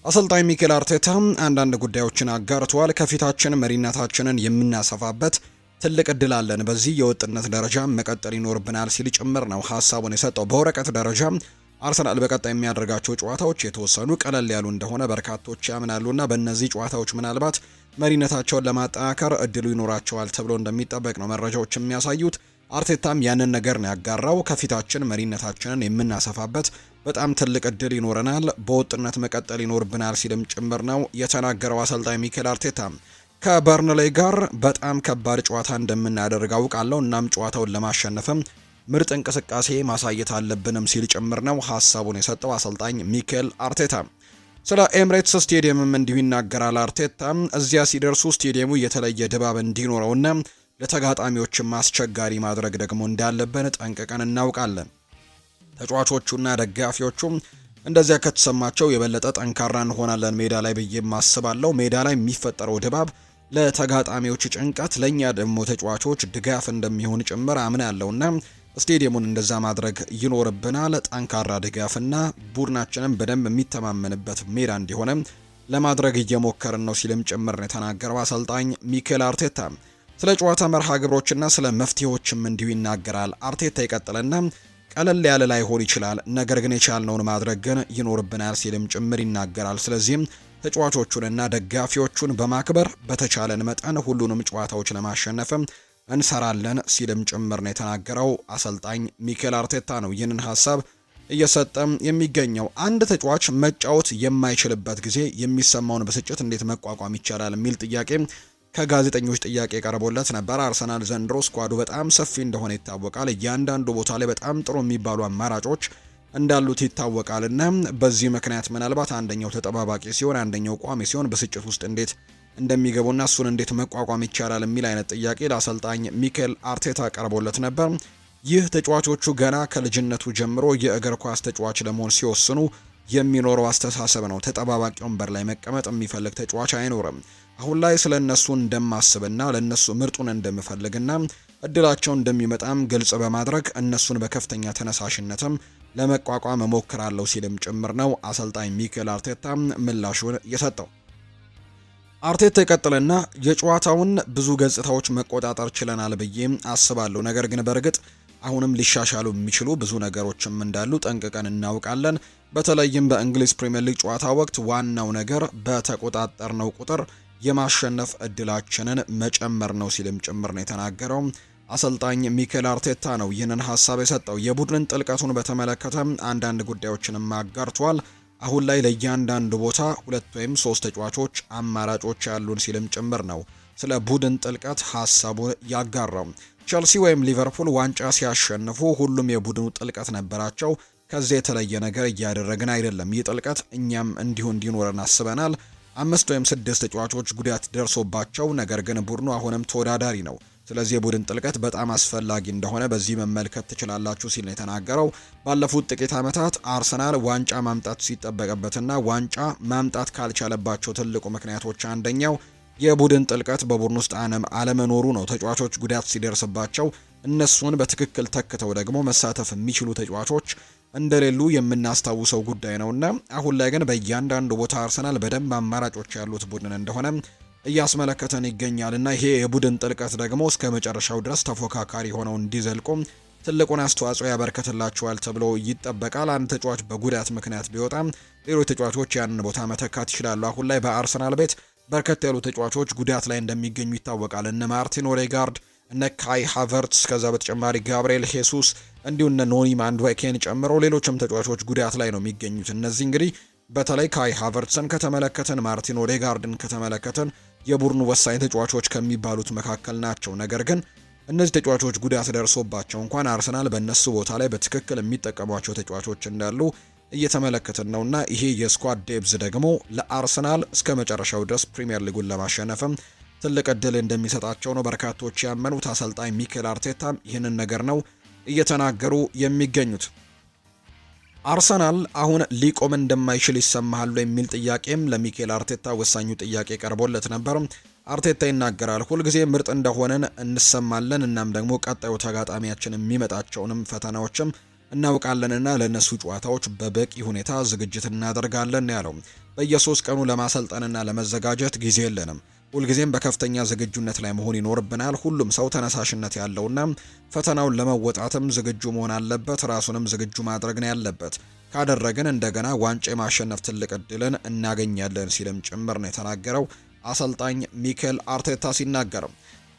አሰልጣኝ ሚኬል አርቴታ አንዳንድ ጉዳዮችን አጋርተዋል። ከፊታችን መሪነታችንን የምናሰፋበት ትልቅ እድል አለን፣ በዚህ የወጥነት ደረጃ መቀጠል ይኖርብናል ሲል ጭምር ነው ሀሳቡን የሰጠው። በወረቀት ደረጃ አርሰናል በቀጣይ የሚያደርጋቸው ጨዋታዎች የተወሰኑ ቀለል ያሉ እንደሆነ በርካቶች ያምናሉና በእነዚህ ጨዋታዎች ምናልባት መሪነታቸውን ለማጠናከር እድሉ ይኖራቸዋል ተብሎ እንደሚጠበቅ ነው መረጃዎች የሚያሳዩት። አርቴታም ያንን ነገር ነው ያጋራው። ከፊታችን መሪነታችንን የምናሰፋበት በጣም ትልቅ እድል ይኖረናል፣ በወጥነት መቀጠል ይኖርብናል ሲልም ጭምር ነው የተናገረው አሰልጣኝ ሚኬል አርቴታ። ከበርንሌይ ጋር በጣም ከባድ ጨዋታ እንደምናደርግ አውቃለሁ፣ እናም ጨዋታውን ለማሸነፍም ምርጥ እንቅስቃሴ ማሳየት አለብንም ሲል ጭምር ነው ሀሳቡን የሰጠው አሰልጣኝ ሚኬል አርቴታ። ስለ ኤምሬትስ ስቴዲየምም እንዲሁ ይናገራል አርቴታ። እዚያ ሲደርሱ ስቴዲየሙ የተለየ ድባብ እንዲኖረውና ለተጋጣሚዎችም አስቸጋሪ ማድረግ ደግሞ እንዳለብን ጠንቅቀን እናውቃለን። ተጫዋቾቹና ደጋፊዎቹም እንደዚያ ከተሰማቸው የበለጠ ጠንካራ እንሆናለን ሜዳ ላይ ብዬ ማስባለሁ። ሜዳ ላይ የሚፈጠረው ድባብ ለተጋጣሚዎች ጭንቀት፣ ለእኛ ደግሞ ተጫዋቾች ድጋፍ እንደሚሆን ጭምር አምናለሁና ስቴዲየሙን እንደዛ ማድረግ ይኖርብናል። ጠንካራ ድጋፍና ቡድናችንም በደንብ የሚተማመንበት ሜዳ እንዲሆነ ለማድረግ እየሞከርን ነው ሲልም ጭምር ነው የተናገረው አሰልጣኝ ሚኬል አርቴታ። ስለ ጨዋታ መርሃ ግብሮችና ስለ መፍትሄዎችም እንዲሁ ይናገራል። አርቴታ ይቀጥልና ቀለል ያለ ላይሆን ይችላል፣ ነገር ግን የቻልነውን ማድረግ ግን ይኖርብናል ሲልም ጭምር ይናገራል። ስለዚህም ተጫዋቾቹንና ደጋፊዎቹን በማክበር በተቻለን መጠን ሁሉንም ጨዋታዎች ለማሸነፍም እንሰራለን ሲልም ጭምር ነው የተናገረው አሰልጣኝ ሚኬል አርቴታ ነው ይህንን ሀሳብ እየሰጠም የሚገኘው። አንድ ተጫዋች መጫወት የማይችልበት ጊዜ የሚሰማውን ብስጭት እንዴት መቋቋም ይቻላል የሚል ጥያቄ ከጋዜጠኞች ጥያቄ ቀርቦለት ነበር። አርሰናል ዘንድሮ ስኳዱ በጣም ሰፊ እንደሆነ ይታወቃል። እያንዳንዱ ቦታ ላይ በጣም ጥሩ የሚባሉ አማራጮች እንዳሉት ይታወቃልና በዚህ ምክንያት ምናልባት አንደኛው ተጠባባቂ ሲሆን አንደኛው ቋሚ ሲሆን ብስጭት ውስጥ እንዴት እንደሚገቡና እሱን እንዴት መቋቋም ይቻላል የሚል አይነት ጥያቄ ለአሰልጣኝ ሚኬል አርቴታ ቀርቦለት ነበር። ይህ ተጫዋቾቹ ገና ከልጅነቱ ጀምሮ የእግር ኳስ ተጫዋች ለመሆን ሲወስኑ የሚኖረው አስተሳሰብ ነው። ተጠባባቂ ወንበር ላይ መቀመጥ የሚፈልግ ተጫዋች አይኖርም። አሁን ላይ ስለ እነሱ እንደማስብና ለእነሱ ምርጡን እንደምፈልግና እድላቸው እንደሚመጣም ግልጽ በማድረግ እነሱን በከፍተኛ ተነሳሽነትም ለመቋቋም እሞክራለሁ ሲልም ጭምር ነው አሰልጣኝ ሚኬል አርቴታ ምላሹን የሰጠው። አርቴታ ይቀጥልና የጨዋታውን ብዙ ገጽታዎች መቆጣጠር ችለናል ብዬ አስባለሁ። ነገር ግን በእርግጥ አሁንም ሊሻሻሉ የሚችሉ ብዙ ነገሮችም እንዳሉ ጠንቅቀን እናውቃለን። በተለይም በእንግሊዝ ፕሪምየር ሊግ ጨዋታ ወቅት ዋናው ነገር በተቆጣጠርነው ቁጥር የማሸነፍ እድላችንን መጨመር ነው ሲልም ጭምር ነው የተናገረው። አሰልጣኝ ሚኬል አርቴታ ነው ይህንን ሀሳብ የሰጠው። የቡድን ጥልቀቱን በተመለከተ አንዳንድ ጉዳዮችንም አጋርቷል። አሁን ላይ ለእያንዳንዱ ቦታ 2 ወይም 3 ተጫዋቾች አማራጮች ያሉን ሲልም ጭምር ነው ስለ ቡድን ጥልቀት ሀሳቡን ያጋራው። ቸልሲ ወይም ሊቨርፑል ዋንጫ ሲያሸንፉ ሁሉም የቡድኑ ጥልቀት ነበራቸው። ከዚህ የተለየ ነገር እያደረግን አይደለም። ይህ ጥልቀት እኛም እንዲሁ እንዲኖረን አስበናል። 5 ወይም 6 ተጫዋቾች ጉዳት ደርሶባቸው፣ ነገር ግን ቡድኑ አሁንም ተወዳዳሪ ነው። ስለዚህ የቡድን ጥልቀት በጣም አስፈላጊ እንደሆነ በዚህ መመልከት ትችላላችሁ ሲል ነው የተናገረው። ባለፉት ጥቂት ዓመታት አርሰናል ዋንጫ ማምጣት ሲጠበቅበትና ዋንጫ ማምጣት ካልቻለባቸው ትልቁ ምክንያቶች አንደኛው የቡድን ጥልቀት በቡድን ውስጥ አለመኖሩ ነው። ተጫዋቾች ጉዳት ሲደርስባቸው እነሱን በትክክል ተክተው ደግሞ መሳተፍ የሚችሉ ተጫዋቾች እንደሌሉ የምናስታውሰው ጉዳይ ነውና አሁን ላይ ግን በእያንዳንዱ ቦታ አርሰናል በደንብ አማራጮች ያሉት ቡድን እንደሆነ እያስመለከተን ይገኛልና ይሄ የቡድን ጥልቀት ደግሞ እስከ መጨረሻው ድረስ ተፎካካሪ ሆነው እንዲዘልቁ ትልቁን አስተዋጽኦ ያበረከትላቸዋል ተብሎ ይጠበቃል። አንድ ተጫዋች በጉዳት ምክንያት ቢወጣም ሌሎች ተጫዋቾች ያንን ቦታ መተካት ይችላሉ። አሁን ላይ በአርሰናል ቤት በርከት ያሉ ተጫዋቾች ጉዳት ላይ እንደሚገኙ ይታወቃል። እነ ማርቲን ኦዴጋርድ፣ እነ ካይ ሃቨርትስ፣ ከዛ በተጨማሪ ጋብሪኤል ሄሱስ እንዲሁ እነ ኖኒ ማንዱዌኬን ጨምሮ ሌሎችም ተጫዋቾች ጉዳት ላይ ነው የሚገኙት። እነዚህ እንግዲህ በተለይ ካይ ሃቨርትስን ከተመለከተን፣ ማርቲን ኦዴጋርድን ከተመለከተን የቡድኑ ወሳኝ ተጫዋቾች ከሚባሉት መካከል ናቸው። ነገር ግን እነዚህ ተጫዋቾች ጉዳት ደርሶባቸው እንኳን አርሰናል በእነሱ ቦታ ላይ በትክክል የሚጠቀሟቸው ተጫዋቾች እንዳሉ እየተመለከትን ነውና ይሄ የስኳድ ዴብዝ ደግሞ ለአርሰናል እስከ መጨረሻው ድረስ ፕሪሚየር ሊጉን ለማሸነፍም ትልቅ እድል እንደሚሰጣቸው ነው በርካቶች ያመኑት። አሰልጣኝ ሚኬል አርቴታ ይህንን ነገር ነው እየተናገሩ የሚገኙት። አርሰናል አሁን ሊቆም እንደማይችል ይሰማሃል የሚል ጥያቄም ለሚኬል አርቴታ ወሳኙ ጥያቄ ቀርቦለት ነበር። አርቴታ ይናገራል። ሁልጊዜ ምርጥ እንደሆነን እንሰማለን፣ እናም ደግሞ ቀጣዩ ተጋጣሚያችን የሚመጣቸውንም ፈተናዎችም እናውቃለንና ለነሱ ጨዋታዎች በበቂ ሁኔታ ዝግጅት እናደርጋለን ያለው። በየ3 ቀኑ ለማሰልጠንና ለመዘጋጀት ጊዜ የለንም። ሁልጊዜም በከፍተኛ ዝግጁነት ላይ መሆን ይኖርብናል። ሁሉም ሰው ተነሳሽነት ያለውና ፈተናውን ለመወጣትም ዝግጁ መሆን አለበት። ራሱንም ዝግጁ ማድረግ ነው ያለበት። ካደረግን እንደገና ዋንጫ የማሸነፍ ትልቅ እድልን እናገኛለን ሲልም ጭምር ነው የተናገረው አሰልጣኝ ሚኬል አርቴታ ሲናገር።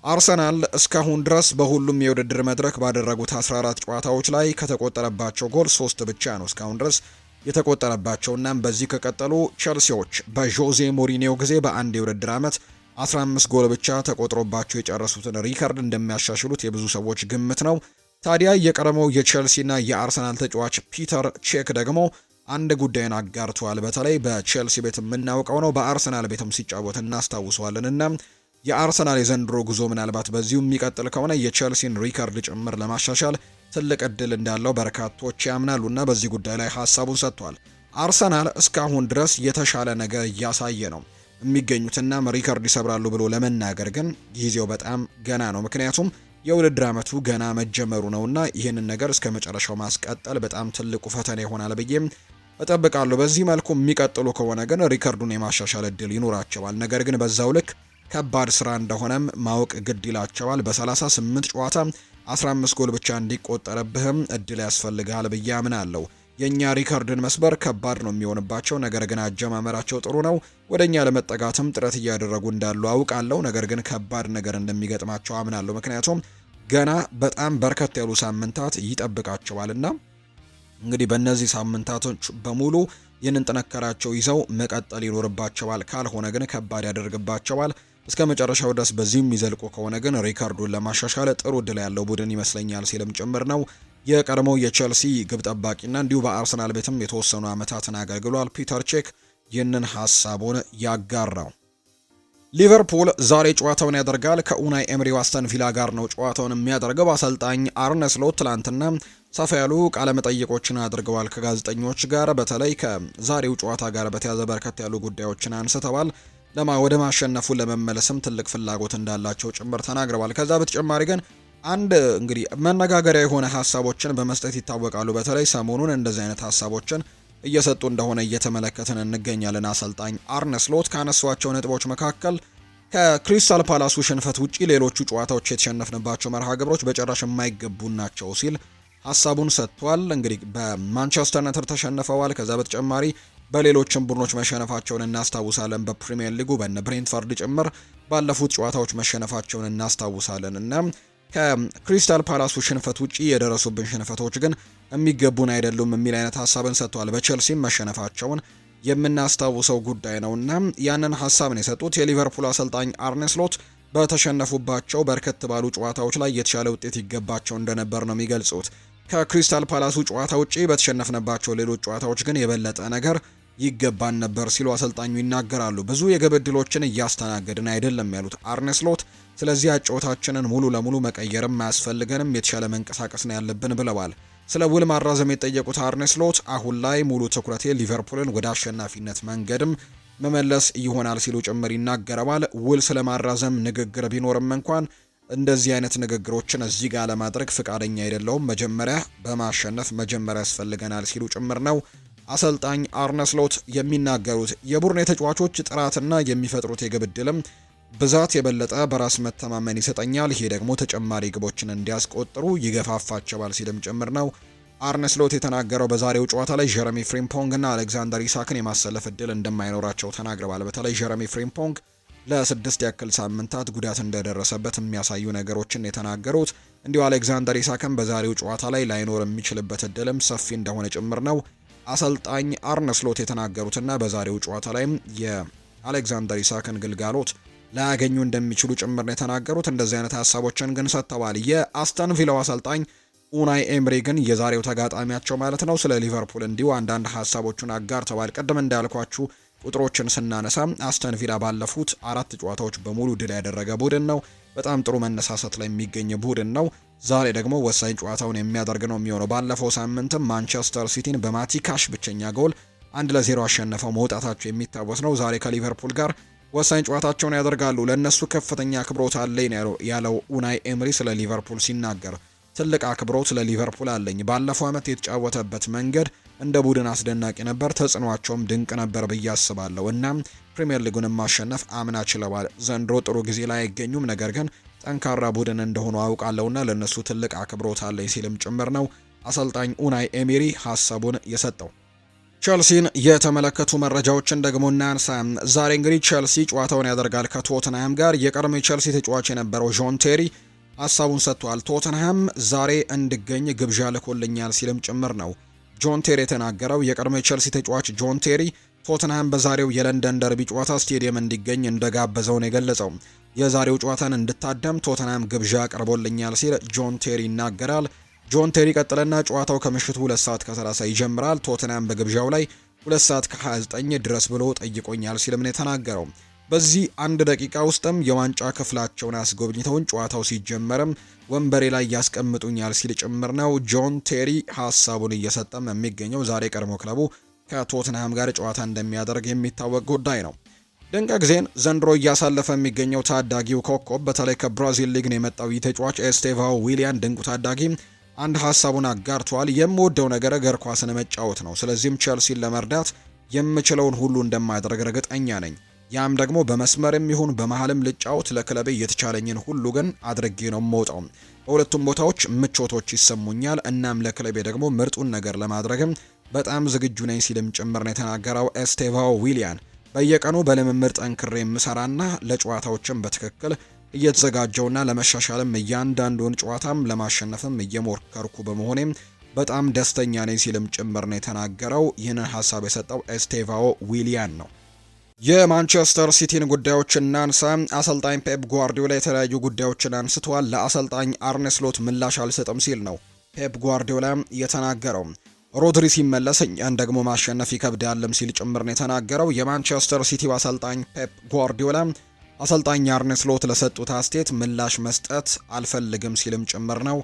አርሰናል እስካሁን ድረስ በሁሉም የውድድር መድረክ ባደረጉት 14 ጨዋታዎች ላይ ከተቆጠረባቸው ጎል 3 ብቻ ነው እስካሁን ድረስ የተቆጠረባቸውና በዚህ ከቀጠሉ ቸልሲዎች በጆዜ ሞሪኒዮ ጊዜ በአንድ የውድድር ዓመት 15 ጎል ብቻ ተቆጥሮባቸው የጨረሱትን ሪከርድ እንደሚያሻሽሉት የብዙ ሰዎች ግምት ነው። ታዲያ የቀድሞው የቼልሲና የአርሰናል ተጫዋች ፒተር ቼክ ደግሞ አንድ ጉዳይን አጋርተዋል። በተለይ በቼልሲ ቤት የምናውቀው ነው፣ በአርሰናል ቤትም ሲጫወት እናስታውሰዋለንና የአርሰናል የዘንድሮ ጉዞ ምናልባት በዚሁ የሚቀጥል ከሆነ የቼልሲን ሪከርድ ጭምር ለማሻሻል ትልቅ እድል እንዳለው በርካቶች ያምናሉና በዚህ ጉዳይ ላይ ሀሳቡን ሰጥቷል። አርሰናል እስካሁን ድረስ የተሻለ ነገር እያሳየ ነው የሚገኙትና ሪከርድ ይሰብራሉ ብሎ ለመናገር ግን ጊዜው በጣም ገና ነው። ምክንያቱም የውድድር ዓመቱ ገና መጀመሩ ነውና ይህንን ነገር እስከ መጨረሻው ማስቀጠል በጣም ትልቁ ፈተና ይሆናል ብዬም እጠብቃለሁ። በዚህ መልኩ የሚቀጥሉ ከሆነ ግን ሪከርዱን የማሻሻል እድል ይኖራቸዋል። ነገር ግን በዛው ልክ ከባድ ስራ እንደሆነም ማወቅ ግድ ይላቸዋል። በ38 ጨዋታ 15 ጎል ብቻ እንዲቆጠረብህም እድል ያስፈልጋል ብዬ አምናለሁ። የኛ ሪከርድን መስበር ከባድ ነው የሚሆንባቸው። ነገር ግን አጀማመራቸው ጥሩ ነው። ወደኛ ለመጠጋትም ጥረት እያደረጉ እንዳሉ አውቃለሁ። ነገር ግን ከባድ ነገር እንደሚገጥማቸው አምናለሁ። ምክንያቱም ገና በጣም በርከት ያሉ ሳምንታት ይጠብቃቸዋልና እንግዲህ በእነዚህ ሳምንታቶች በሙሉ ይህንን ጥንካሬያቸው ይዘው መቀጠል ይኖርባቸዋል። ካልሆነ ግን ከባድ ያደርግባቸዋል። እስከ መጨረሻው ድረስ በዚሁ የሚዘልቁ ከሆነ ግን ሪካርዱን ለማሻሻል ጥሩ እድል ያለው ቡድን ይመስለኛል ሲልም ጭምር ነው የቀድሞው የቼልሲ ግብ ጠባቂና እንዲሁ በአርሰናል ቤትም የተወሰኑ ዓመታትን አገልግሏል ፒተር ቼክ ይህንን ሀሳቡን ያጋራው። ሊቨርፑል ዛሬ ጨዋታውን ያደርጋል። ከኡናይ ኤምሪ አስተን ቪላ ጋር ነው ጨዋታውን የሚያደርገው። አሰልጣኝ አርነ ስሎት ትላንትና ሰፋ ያሉ ቃለመጠይቆችን አድርገዋል ከጋዜጠኞች ጋር። በተለይ ከዛሬው ጨዋታ ጋር በተያያዘ በርከት ያሉ ጉዳዮችን አንስተዋል። ወደ ማሸነፉ ለመመለስም ትልቅ ፍላጎት እንዳላቸው ጭምር ተናግረዋል። ከዛ በተጨማሪ ግን አንድ እንግዲህ መነጋገሪያ የሆነ ሀሳቦችን በመስጠት ይታወቃሉ። በተለይ ሰሞኑን እንደዚህ አይነት ሀሳቦችን እየሰጡ እንደሆነ እየተመለከትን እንገኛለን። አሰልጣኝ አርነ ስሎት ካነሷቸው ነጥቦች መካከል ከክሪስታል ፓላሱ ሽንፈት ውጪ ሌሎቹ ጨዋታዎች የተሸነፍንባቸው መርሃ ግብሮች በጭራሽ የማይገቡ ናቸው ሲል ሀሳቡን ሰጥቷል። እንግዲህ በማንቸስተር ዩናይትድ ተሸንፈዋል። ከዛ በተጨማሪ በሌሎችም ቡድኖች መሸነፋቸውን እናስታውሳለን። በፕሪሚየር ሊጉ በነ ብሬንትፈርድ ጭምር ባለፉት ጨዋታዎች መሸነፋቸውን እናስታውሳለን እና ከክሪስታል ፓላሱ ሽንፈት ውጪ የደረሱብን ሽንፈቶች ግን የሚገቡን አይደሉም የሚል አይነት ሀሳብን ሰጥቷል። በቼልሲም መሸነፋቸውን የምናስታውሰው ጉዳይ ነውና ያንን ሀሳብ ነው የሰጡት። የሊቨርፑል አሰልጣኝ አርነ ስሎት በተሸነፉባቸው በርከት ባሉ ጨዋታዎች ላይ የተሻለ ውጤት ይገባቸው እንደነበር ነው የሚገልጹት። ከክሪስታል ፓላሱ ጨዋታ ውጪ በተሸነፍነባቸው ሌሎች ጨዋታዎች ግን የበለጠ ነገር ይገባን ነበር ሲሉ አሰልጣኙ ይናገራሉ። ብዙ የግብ ዕድሎችን እያስተናገድን አይደለም ያሉት አርነ ስሎት፣ ስለዚህ አጨዋወታችንን ሙሉ ለሙሉ መቀየርም አያስፈልገንም፣ የተሻለ መንቀሳቀስ ነው ያለብን ብለዋል። ስለ ውል ማራዘም የጠየቁት አርነ ስሎት አሁን ላይ ሙሉ ትኩረቴ ሊቨርፑልን ወደ አሸናፊነት መንገድም መመለስ ይሆናል ሲሉ ጭምር ይናገረዋል። ውል ስለ ማራዘም ንግግር ቢኖርም እንኳን እንደዚህ አይነት ንግግሮችን እዚህ ጋር ለማድረግ ፍቃደኛ አይደለውም፣ መጀመሪያ በማሸነፍ መጀመሪያ ያስፈልገናል ሲሉ ጭምር ነው አሰልጣኝ አርነ ስሎት የሚናገሩት። የቡድን የተጫዋቾች ጥራትና የሚፈጥሩት የግብ ዕድልም ብዛት የበለጠ በራስ መተማመን ይሰጠኛል፣ ይሄ ደግሞ ተጨማሪ ግቦችን እንዲያስቆጥሩ ይገፋፋቸዋል ሲልም ጭምር ነው አርነ ስሎት የተናገረው። በዛሬው ጨዋታ ላይ ጀረሚ ፍሪምፖንግ እና አሌክዛንደር ኢሳክን የማሰለፍ እድል እንደማይኖራቸው ተናግረዋል። በተለይ ጀረሚ ፍሪምፖንግ ለ6 ያክል ሳምንታት ጉዳት እንደደረሰበት የሚያሳዩ ነገሮችን የተናገሩት። እንዲሁ አሌክዛንደር ኢሳክን በዛሬው ጨዋታ ላይ ላይኖር የሚችልበት እድልም ሰፊ እንደሆነ ጭምር ነው አሰልጣኝ አርነ ስሎት የተናገሩትና በዛሬው ጨዋታ ላይም የአሌክዛንደር ኢሳክን ግልጋሎት ላያገኙ እንደሚችሉ ጭምር ነው የተናገሩት። እንደዚህ አይነት ሀሳቦችን ግን ሰጥተዋል። የአስተን ቪላው አሰልጣኝ ኡናይ ኤምሪ ግን የዛሬው ተጋጣሚያቸው ማለት ነው ስለ ሊቨርፑል እንዲሁ አንዳንድ ሀሳቦቹን አጋርተዋል። ቀደም እንዳልኳችሁ ቁጥሮችን ስናነሳ አስተን ቪላ ባለፉት 4 ጨዋታዎች በሙሉ ድል ያደረገ ቡድን ነው። በጣም ጥሩ መነሳሳት ላይ የሚገኝ ቡድን ነው። ዛሬ ደግሞ ወሳኝ ጨዋታውን የሚያደርግ ነው የሚሆነው። ባለፈው ሳምንትም ማንቸስተር ሲቲን በማቲካሽ ብቸኛ ጎል 1-0 አሸነፈው መውጣታቸው የሚታወስ ነው። ዛሬ ከሊቨርፑል ጋር ወሳኝ ጨዋታቸውን ያደርጋሉ። ለነሱ ከፍተኛ አክብሮት አለኝ ያለው ኡናይ ኤምሪ ስለ ሊቨርፑል ሲናገር ትልቅ አክብሮት ለሊቨርፑል አለኝ። ባለፈው ዓመት የተጫወተበት መንገድ እንደ ቡድን አስደናቂ ነበር፣ ተጽዕኗቸውም ድንቅ ነበር ብዬ አስባለሁ። እናም ፕሪሚየር ሊጉን ማሸነፍ አምና ችለዋል። ዘንድሮ ጥሩ ጊዜ ላይ አይገኙም፣ ነገር ግን ጠንካራ ቡድን እንደሆኑ አውቃለሁና ለነሱ ትልቅ አክብሮት አለኝ ሲልም ጭምር ነው አሰልጣኝ ኡናይ ኤሚሪ ሀሳቡን የሰጠው። ቸልሲን የተመለከቱ መረጃዎችን ደግሞ እናንሳ። ዛሬ እንግዲህ ቸልሲ ጨዋታውን ያደርጋል ከቶተንሃም ጋር። የቀድሞ ቸልሲ ተጫዋች የነበረው ጆን ቴሪ ሀሳቡን ሰጥቷል። ቶተንሃም ዛሬ እንድገኝ ግብዣ ልኮልኛል ሲልም ጭምር ነው ጆን ቴሪ የተናገረው። የቀድሞ ቸልሲ ተጫዋች ጆን ቴሪ ቶተንሃም በዛሬው የለንደን ደርቢ ጨዋታ ስቴዲየም እንዲገኝ እንደጋበዘው ነው የገለጸው። የዛሬው ጨዋታን እንድታደም ቶተንሃም ግብዣ ቀርቦልኛል ሲል ጆን ቴሪ ይናገራል። ጆን ቴሪ ቀጥለና ጨዋታው ከምሽቱ 2 ሰዓት ከ30 ይጀምራል። ቶተንሃም በግብዣው ላይ 2 ሰዓት ከ29 ድረስ ብሎ ጠይቆኛል ሲልም ነው የተናገረው። በዚህ 1 ደቂቃ ውስጥም የዋንጫ ክፍላቸውን አስጎብኝተውን ጨዋታው ሲጀመርም ወንበሬ ላይ ያስቀምጡኛል ሲል ጭምር ነው ጆን ቴሪ ሀሳቡን እየሰጠም የሚገኘው። ዛሬ ቀድሞ ክለቡ ከቶትንሃም ጋር ጨዋታ እንደሚያደርግ የሚታወቅ ጉዳይ ነው። ድንቅ ጊዜን ዘንድሮ እያሳለፈ የሚገኘው ታዳጊው ኮከብ በተለይ ከብራዚል ሊግ ነው የመጣው ይህ ተጫዋች ኤስቴቫኦ ዊሊያን ድንቁ ታዳጊ አንድ ሀሳቡን አጋርቷል። የምወደው ነገር እግር ኳስን መጫወት ነው። ስለዚህም ቸልሲን ለመርዳት የምችለውን ሁሉ እንደማደርግ እርግጠኛ ነኝ። ያም ደግሞ በመስመርም ይሁን በመሃልም ልጫወት ለክለቤ የተቻለኝን ሁሉ ግን አድርጌ ነው የምወጣው። በሁለቱም ቦታዎች ምቾቶች ይሰሙኛል። እናም ለክለቤ ደግሞ ምርጡን ነገር ለማድረግም በጣም ዝግጁ ነኝ ሲልም ጭምር ነው የተናገረው ኤስቴቫኦ ዊሊያን። በየቀኑ በልምምድ ጠንክሬ የምሰራና ለጨዋታዎችም በትክክል እየተዘጋጀውና ለመሻሻልም እያንዳንዱን ጨዋታም ለማሸነፍም እየሞከርኩ በመሆኔም በጣም ደስተኛ ነኝ ሲልም ጭምር ነው የተናገረው። ይህንን ሀሳብ የሰጠው ኤስቴቫኦ ዊሊያን ነው። የማንቸስተር ሲቲን ጉዳዮች እናንሳ። አሰልጣኝ ፔፕ ጓርዲዮላ የተለያዩ ጉዳዮችን አንስተዋል። ለአሰልጣኝ አርነ ስሎት ምላሽ አልሰጥም ሲል ነው ፔፕ ጓርዲዮላ የተናገረው። ሮድሪ ሲመለስ እኛን ደግሞ ማሸነፍ ይከብዳልም ሲል ጭምር ነው የተናገረው። የማንቸስተር ሲቲው አሰልጣኝ ፔፕ ጓርዲዮላ አሰልጣኝ አርነ ስሎት ለሰጡት አስተያየት ምላሽ መስጠት አልፈልግም ሲልም ጭምር ነው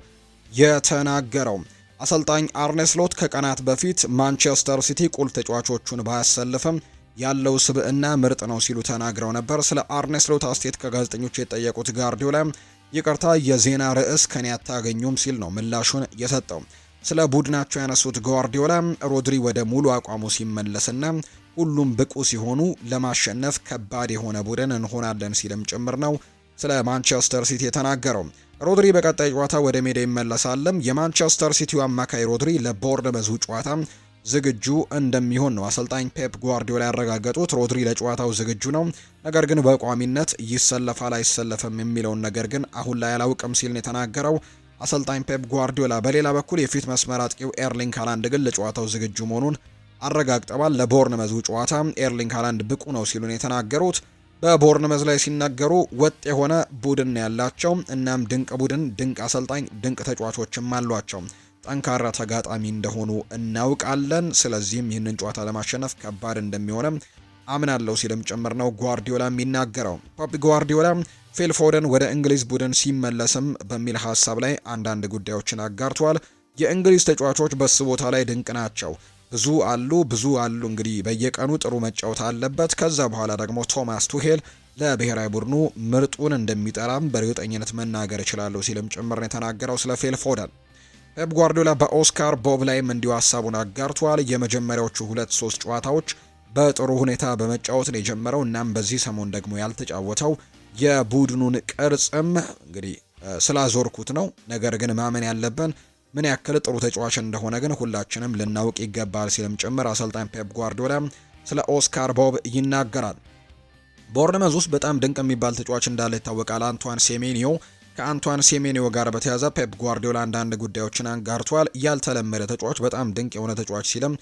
የተናገረው። አሰልጣኝ አርነ ስሎት ከቀናት በፊት ማንቸስተር ሲቲ ቁልፍ ተጫዋቾቹን ባያሰልፍም ያለው ስብዕና ምርጥ ነው ሲሉ ተናግረው ነበር። ስለ አርነ ስሎት አስተያየት ከጋዜጠኞች የጠየቁት ጓርዲዮላ ይቅርታ የዜና ርዕስ ከኔ አታገኙም ሲል ነው ምላሹን የሰጠው። ስለ ቡድናቸው ያነሱት ጓርዲዮላ ሮድሪ ወደ ሙሉ አቋሙ ሲመለስና ሁሉም ብቁ ሲሆኑ ለማሸነፍ ከባድ የሆነ ቡድን እንሆናለን ሲልም ጭምር ነው ስለ ማንቸስተር ሲቲ የተናገረው። ሮድሪ በቀጣይ ጨዋታ ወደ ሜዳ ይመለሳልም። የማንቸስተር ሲቲው አማካይ ሮድሪ ለቦርንመዙ ጨዋታ ዝግጁ እንደሚሆን ነው አሰልጣኝ ፔፕ ጓርዲዮላ ያረጋገጡት። ሮድሪ ለጨዋታው ዝግጁ ነው፣ ነገር ግን በቋሚነት ይሰለፋል አይሰለፍም የሚለውን ነገር ግን አሁን ላይ አላውቅም ሲል ነው የተናገረው አሰልጣኝ ፔፕ ጓርዲዮላ። በሌላ በኩል የፊት መስመር አጥቂው ኤርሊንግ ሃላንድ ግን ለጨዋታው ዝግጁ መሆኑን አረጋግጠዋል። ለቦርንመዙ ጨዋታ ኤርሊንግ ሃላንድ ብቁ ነው ሲሉ ነው የተናገሩት። በቦርንመዝ ላይ ሲናገሩ ወጥ የሆነ ቡድን ያላቸው እናም ድንቅ ቡድን፣ ድንቅ አሰልጣኝ፣ ድንቅ ተጫዋቾችም አሏቸው። ጠንካራ ተጋጣሚ እንደሆኑ እናውቃለን። ስለዚህም ይህንን ጨዋታ ለማሸነፍ ከባድ እንደሚሆንም አምናለሁ ሲልም ጭምር ነው ጓርዲዮላ የሚናገረው። ፔፕ ጓርዲዮላ ፊል ፎደን ወደ እንግሊዝ ቡድን ሲመለስም በሚል ሀሳብ ላይ አንዳንድ ጉዳዮችን አጋርቷል። የእንግሊዝ ተጫዋቾች በሱ ቦታ ላይ ድንቅ ናቸው። ብዙ አሉ። እንግዲህ በየቀኑ ጥሩ መጫወት አለበት። ከዛ በኋላ ደግሞ ቶማስ ቱሄል ለብሔራዊ ቡድኑ ምርጡን እንደሚጠራም በእርግጠኝነት መናገር ይችላሉ ሲልም ጭምር ነው የተናገረው ስለ ፊል ፎደን። ፔፕ ጓርዲዮላ በኦስካር ቦብ ላይም እንዲሁ ሀሳቡን አጋርቷል። የመጀመሪያዎቹ 2-3 ጨዋታዎች በጥሩ ሁኔታ በመጫወት ነው የጀመረው። እናም በዚህ ሰሞን ደግሞ ያልተጫወተው የቡድኑን ቅርጽም እንግዲህ ስላዞርኩት ነው። ነገር ግን ማመን ያለብን ምን ያክል ጥሩ ተጫዋች እንደሆነ ግን ሁላችንም ልናውቅ ይገባል ሲልም ጭምር አሰልጣኝ ፔፕ ጓርዲዮላ ስለ ኦስካር ቦብ ይናገራል። ቦርንመዝ ውስጥ በጣም ድንቅ የሚባል ተጫዋች እንዳለ ይታወቃል። አንቷን ሴሜኒዮ። ከአንቷን ሴሜኒዮ ጋር በተያያዘ ፔፕ ጓርዲዮላ አንዳንድ ጉዳዮችን አንጋርቷል። ያልተለመደ ተጫዋች፣ በጣም ድንቅ የሆነ ተጫዋች ሲልም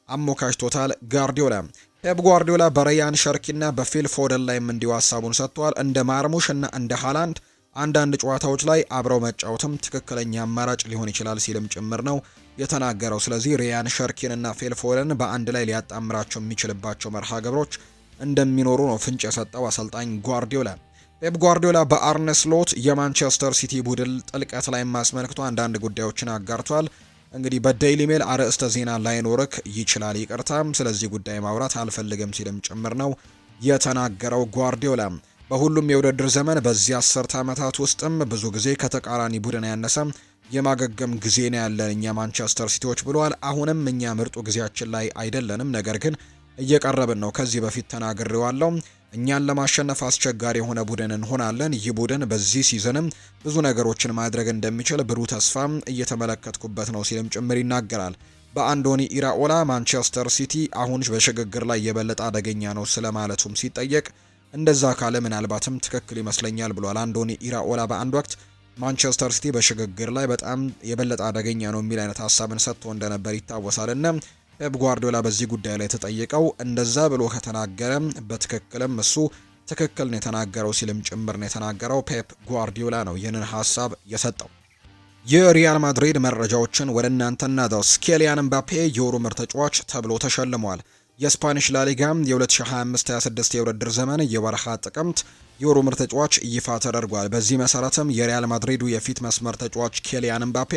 አሞካሽቶታል ጓርዲዮላ። ፔፕ ጓርዲዮላ በራያን ሸርኪና በፊል ፎደን ላይም እንዲሁ ሀሳቡን ሰጥቷል። እንደ ማርሙሽ እና እንደ ሃላንድ አንዳንድ ጨዋታዎች ላይ አብረው መጫወትም ትክክለኛ አማራጭ ሊሆን ይችላል ሲልም ጭምር ነው የተናገረው። ስለዚህ ራያን ሸርኪን እና ፊል ፎደን በአንድ ላይ ሊያጣምራቸው የሚችልባቸው መርሃ ግብሮች እንደሚኖሩ ነው ፍንጭ የሰጠው አሰልጣኝ ጓርዲዮላ። ፔፕ ጓርዲዮላ በአርነ ስሎት የማንቸስተር ሲቲ ቡድን ጥልቀት ላይ ማስመልክቶ አንዳንድ ጉዳዮችን አጋርቷል። እንግዲህ በዴይሊ ሜል አርዕስተ ዜና ላይኖርክ ይችላል፣ ይቅርታም ስለዚህ ጉዳይ ማውራት አልፈልግም ሲልም ጭምር ነው የተናገረው ጓርዲዮላ። በሁሉም የውድድር ዘመን በዚህ 10 ዓመታት ውስጥም ብዙ ጊዜ ከተቃራኒ ቡድን ያነሰ የማገገም ጊዜ ነው ያለን እኛ ማንቸስተር ሲቲዎች ብለዋል። አሁንም እኛ ምርጡ ጊዜያችን ላይ አይደለንም፣ ነገር ግን እየቀረብን ነው። ከዚህ በፊት ተናግሬዋለሁ። እኛን ለማሸነፍ አስቸጋሪ የሆነ ቡድን እንሆናለን። ይህ ቡድን በዚህ ሲዝንም ብዙ ነገሮችን ማድረግ እንደሚችል ብሩህ ተስፋ እየተመለከትኩበት ነው ሲልም ጭምር ይናገራል። በአንዶኒ ኢራኦላ ማንቸስተር ሲቲ አሁን በሽግግር ላይ የበለጠ አደገኛ ነው ስለማለቱም ሲጠየቅ እንደዛ ካለ ምናልባትም ትክክል ይመስለኛል ብሏል። አንዶኒ ኢራኦላ በአንድ ወቅት ማንቸስተር ሲቲ በሽግግር ላይ በጣም የበለጠ አደገኛ ነው የሚል አይነት ሀሳብን ሰጥቶ እንደነበር ይታወሳልና ፔፕ ጓርዲዮላ በዚህ ጉዳይ ላይ ተጠይቀው እንደዛ ብሎ ከተናገረ በትክክልም እሱ ትክክል ነው የተናገረው ሲልም ጭምር ነው የተናገረው። ፔፕ ጓርዲዮላ ነው ይህንን ሀሳብ የሰጠው። የሪያል ማድሪድ መረጃዎችን ወደ እናንተ እናድርስ። ኬሊያን ምባፔ የወሩ ምርጥ ተጫዋች ተብሎ ተሸልሟል። የስፓኒሽ ላሊጋ የ2025-26 የውድድር ዘመን የወርሃ ጥቅምት የወሩ ምርጥ ተጫዋች ይፋ ተደርጓል። በዚህ መሰረትም የሪያል ማድሪዱ የፊት መስመር ተጫዋች ኬሊያን ምባፔ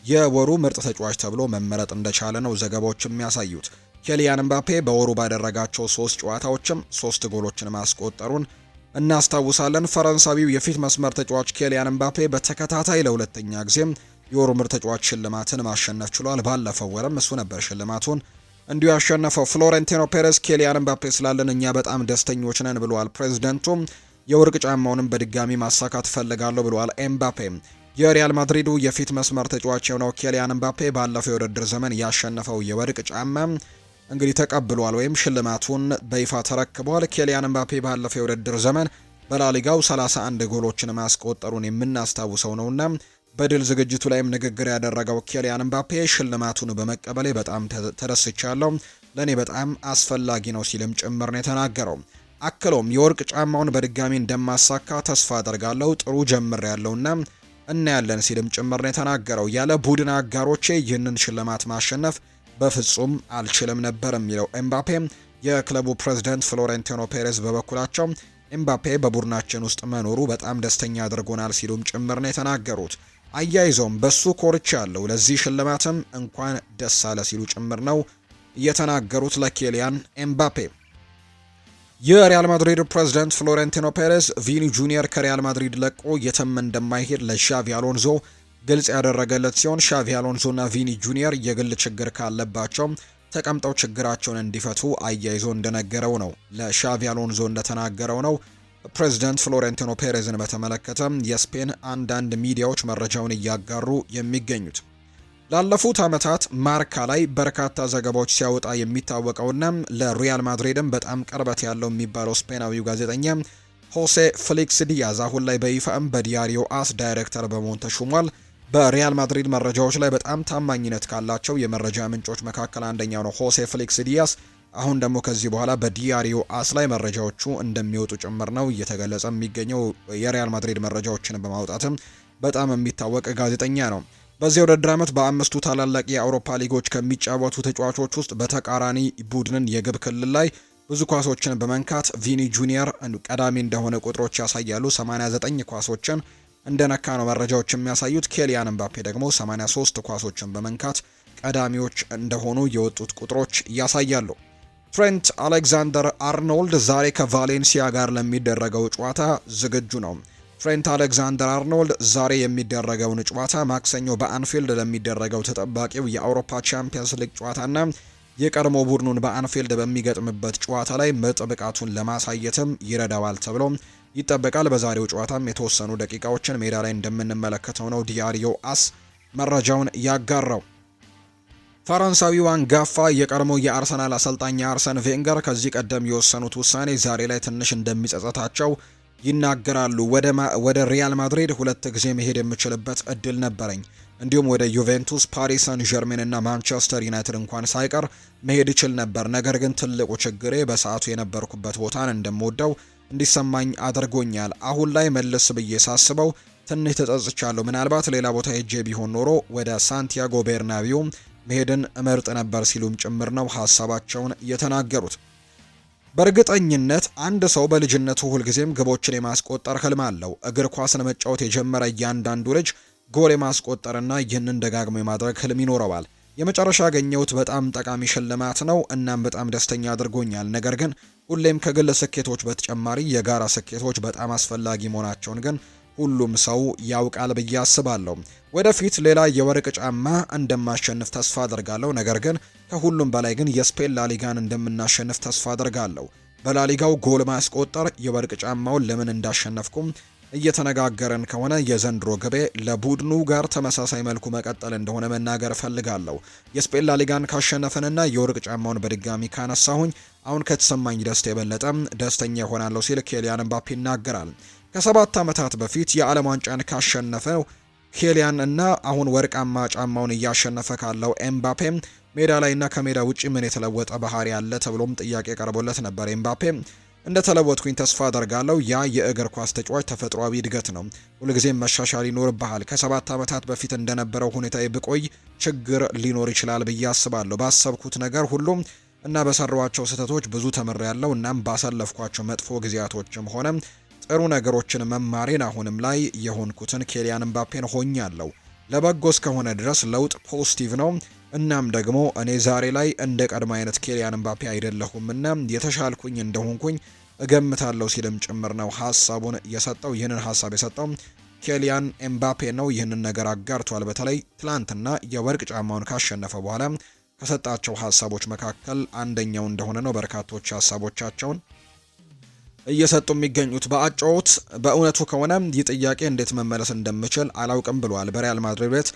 የወሩ ምርጥ ተጫዋች ተብሎ መመረጥ እንደቻለ ነው ዘገባዎች የሚያሳዩት። ኬሊያን ምባፔ በወሩ ባደረጋቸው 3 ጨዋታዎችም 3 ጎሎችን ማስቆጠሩን እናስታውሳለን። ፈረንሳዊው የፊት መስመር ተጫዋች ኬሊያን ምባፔ በተከታታይ ለሁለተኛ ጊዜም የወሩ ምርጥ ተጫዋች ሽልማትን ማሸነፍ ችሏል። ባለፈው ወርም እሱ ነበር ሽልማቱን እንዲሁ ያሸነፈው። ፍሎሬንቲኖ ፔሬዝ ኬሊያን ምባፔ ስላለን እኛ በጣም ደስተኞች ነን ብለዋል። ፕሬዝዳንቱም የወርቅ ጫማውንም በድጋሚ ማሳካት ፈልጋለሁ ብለዋል። ኤምባፔ የሪያል ማድሪዱ የፊት መስመር ተጫዋች የሆነው ኬሊያን ምባፔ ባለፈው የውድድር ዘመን ያሸነፈው የወርቅ ጫማ እንግዲህ ተቀብሏል ወይም ሽልማቱን በይፋ ተረክቧል። ኬሊያን ምባፔ ባለፈው የውድድር ዘመን በላሊጋው 31 ጎሎችን ማስቆጠሩን የምናስታውሰው ነውና በድል ዝግጅቱ ላይም ንግግር ያደረገው ኬሊያን ምባፔ ሽልማቱን በመቀበሌ በጣም ተደስቻለሁ፣ ለኔ በጣም አስፈላጊ ነው ሲልም ጭምር ነው የተናገረው። አክሎም የወርቅ ጫማውን በድጋሚ እንደማሳካ ተስፋ አደርጋለሁ፣ ጥሩ ጀምር ያለውና እናያለን ሲልም ጭምር ነው የተናገረው። ያለ ቡድን አጋሮቼ ይህንን ሽልማት ማሸነፍ በፍጹም አልችልም ነበር የሚለው ኤምባፔ የክለቡ ፕሬዝዳንት ፍሎሬንቲኖ ፔሬዝ በበኩላቸው ኤምባፔ በቡድናችን ውስጥ መኖሩ በጣም ደስተኛ አድርጎናል ሲሉም ጭምር ነው የተናገሩት። አያይዘውም በሱ ኮርቻ ያለው ለዚህ ሽልማትም እንኳን ደስ አለ ሲሉ ጭምር ነው የተናገሩት ለኬሊያን ኤምባፔ። የሪያል ማድሪድ ፕሬዝዳንት ፍሎሬንቲኖ ፔሬዝ ቪኒ ጁኒየር ከሪያል ማድሪድ ለቆ የትም እንደማይሄድ ለሻቪ አሎንዞ ግልጽ ያደረገለት ሲሆን ሻቪ አሎንዞና ቪኒ ጁኒየር የግል ችግር ካለባቸው ተቀምጠው ችግራቸውን እንዲፈቱ አያይዞ እንደነገረው ነው። ለሻቪ አሎንዞ እንደተናገረው ነው። ፕሬዝዳንት ፍሎሬንቲኖ ፔሬዝን በተመለከተ የስፔን አንዳንድ ሚዲያዎች መረጃውን እያጋሩ የሚገኙት ላለፉት ዓመታት ማርካ ላይ በርካታ ዘገባዎች ሲያወጣ የሚታወቀውና ለሪያል ማድሪድም በጣም ቅርበት ያለው የሚባለው ስፔናዊው ጋዜጠኛ ሆሴ ፌሊክስ ዲያዝ አሁን ላይ በይፋም በዲያሪዮ አስ ዳይሬክተር በመሆን ተሹሟል። በሪያል ማድሪድ መረጃዎች ላይ በጣም ታማኝነት ካላቸው የመረጃ ምንጮች መካከል አንደኛው ነው ሆሴ ፌሊክስ ዲያዝ። አሁን ደግሞ ከዚህ በኋላ በዲያሪዮ አስ ላይ መረጃዎቹ እንደሚወጡ ጭምር ነው እየተገለጸ የሚገኘው። የሪያል ማድሪድ መረጃዎችን በማውጣትም በጣም የሚታወቅ ጋዜጠኛ ነው። በዚህ ውድድር ዓመት በአምስቱ ታላላቅ የአውሮፓ ሊጎች ከሚጫወቱ ተጫዋቾች ውስጥ በተቃራኒ ቡድንን የግብ ክልል ላይ ብዙ ኳሶችን በመንካት ቪኒ ጁኒየር ቀዳሚ እንደሆነ ቁጥሮች ያሳያሉ። 89 ኳሶችን እንደነካ ነው መረጃዎች የሚያሳዩት። ኬሊያን ኤምባፔ ደግሞ 83 ኳሶችን በመንካት ቀዳሚዎች እንደሆኑ የወጡት ቁጥሮች ያሳያሉ። ትሬንት አሌክዛንደር አርኖልድ ዛሬ ከቫሌንሲያ ጋር ለሚደረገው ጨዋታ ዝግጁ ነው። ትሬንት አሌክዛንደር አርኖልድ ዛሬ የሚደረገውን ጨዋታ ማክሰኞ በአንፊልድ ለሚደረገው ተጠባቂው የአውሮፓ ቻምፒየንስ ሊግ ጨዋታና የቀድሞ ቡድኑን በአንፊልድ በሚገጥምበት ጨዋታ ላይ ምርጥ ብቃቱን ለማሳየትም ይረዳዋል ተብሎ ይጠበቃል። በዛሬው ጨዋታም የተወሰኑ ደቂቃዎችን ሜዳ ላይ እንደምንመለከተው ነው ዲያሪዮ አስ መረጃውን ያጋራው። ፈረንሳዊው አንጋፋ የቀድሞ የአርሰናል አሰልጣኝ አርሰን ቬንገር ከዚህ ቀደም የወሰኑት ውሳኔ ዛሬ ላይ ትንሽ እንደሚጸጸታቸው ይናገራሉ። ወደ ሪያል ማድሪድ 2 ጊዜ መሄድ የምችልበት እድል ነበረኝ። እንዲሁም ወደ ዩቬንቱስ፣ ፓሪስ ሰን ዠርሜን እና ማንቸስተር ዩናይትድ እንኳን ሳይቀር መሄድ ይችል ነበር። ነገር ግን ትልቁ ችግሬ በሰዓቱ የነበርኩበት ቦታን እንደምወደው እንዲሰማኝ አድርጎኛል። አሁን ላይ መልስ ብዬ ሳስበው ትንሽ ተጸጽቻለሁ። ምናልባት ሌላ ቦታ ሄጄ ቢሆን ኖሮ ወደ ሳንቲያጎ ቤርናቢው መሄድን እመርጥ ነበር ሲሉም ጭምር ነው ሀሳባቸውን የተናገሩት። በእርግጠኝነት አንድ ሰው በልጅነቱ ሁልጊዜም ግቦችን የማስቆጠር ህልም አለው። እግር ኳስን መጫወት የጀመረ እያንዳንዱ ልጅ ጎል የማስቆጠርና ይህንን ደጋግሞ የማድረግ ህልም ይኖረዋል። የመጨረሻ ያገኘሁት በጣም ጠቃሚ ሽልማት ነው። እናም በጣም ደስተኛ አድርጎኛል። ነገር ግን ሁሌም ከግል ስኬቶች በተጨማሪ የጋራ ስኬቶች በጣም አስፈላጊ መሆናቸውን ግን ሁሉም ሰው ያውቃል ብዬ አስባለሁ። ወደፊት ሌላ የወርቅ ጫማ እንደማሸንፍ ተስፋ አድርጋለሁ። ነገር ግን ከሁሉም በላይ ግን የስፔን ላሊጋን እንደምናሸንፍ ተስፋ አድርጋለሁ። በላሊጋው ጎል ማስቆጠር የወርቅ ጫማውን ለምን እንዳሸነፍኩም እየተነጋገረን ከሆነ የዘንድሮ ግቤ ለቡድኑ ጋር ተመሳሳይ መልኩ መቀጠል እንደሆነ መናገር እፈልጋለሁ። የስፔን ላሊጋን ካሸነፈንና የወርቅ ጫማውን በድጋሚ ካነሳሁኝ አሁን ከተሰማኝ ደስታ የበለጠ ደስተኛ ይሆናለሁ ሲል ኬሊያን ኤምባፔ ይናገራል። ከ7 ዓመታት በፊት የዓለም ዋንጫን ካሸነፈው ኬሊያን እና አሁን ወርቃማ ጫማውን እያሸነፈ ካለው ኤምባፔ ሜዳ ላይና ከሜዳ ውጪ ምን የተለወጠ ባህሪ ያለ ተብሎም ጥያቄ ቀርቦለት ነበር። ኤምባፔ እንደተለወጥኩኝ ተስፋ አደርጋለሁ። ያ የእግር ኳስ ተጫዋች ተፈጥሯዊ እድገት ነው። ሁልጊዜም መሻሻል ይኖርብሃል። ከ7 ዓመታት በፊት እንደነበረው ሁኔታ ብቆይ ችግር ሊኖር ይችላል ብዬ አስባለሁ። ባሰብኩት ነገር ሁሉም እና በሰራኋቸው ስህተቶች ብዙ ተምሬያለሁ። እናም ባሳለፍኳቸው መጥፎ ጊዜያቶችም ሆነ ጥሩ ነገሮችን መማሬን አሁንም ላይ የሆንኩትን ኬሊያን ኤምባፔን ሆኛለሁ። ለበጎ እስከሆነ ድረስ ለውጥ ፖዚቲቭ ነው። እናም ደግሞ እኔ ዛሬ ላይ እንደ ቀድሞ አይነት ኬሊያን ኤምባፔ አይደለሁምና የተሻልኩኝ እንደሆንኩኝ እገምታለሁ ሲልም ጭምር ነው ሀሳቡን የሰጠው። ይህንን ሀሳብ የሰጠው ኬሊያን ኤምባፔ ነው። ይህንን ነገር አጋርቷል። በተለይ ትላንትና የወርቅ ጫማውን ካሸነፈ በኋላ ከሰጣቸው ሀሳቦች መካከል አንደኛው እንደሆነ ነው በርካቶች ሀሳቦቻቸውን እየሰጡ የሚገኙት። በአጨዋወት በእውነቱ ከሆነ ይህ ጥያቄ እንዴት መመለስ እንደምችል አላውቅም ብሏል። በሪያል ማድሪድ ቤት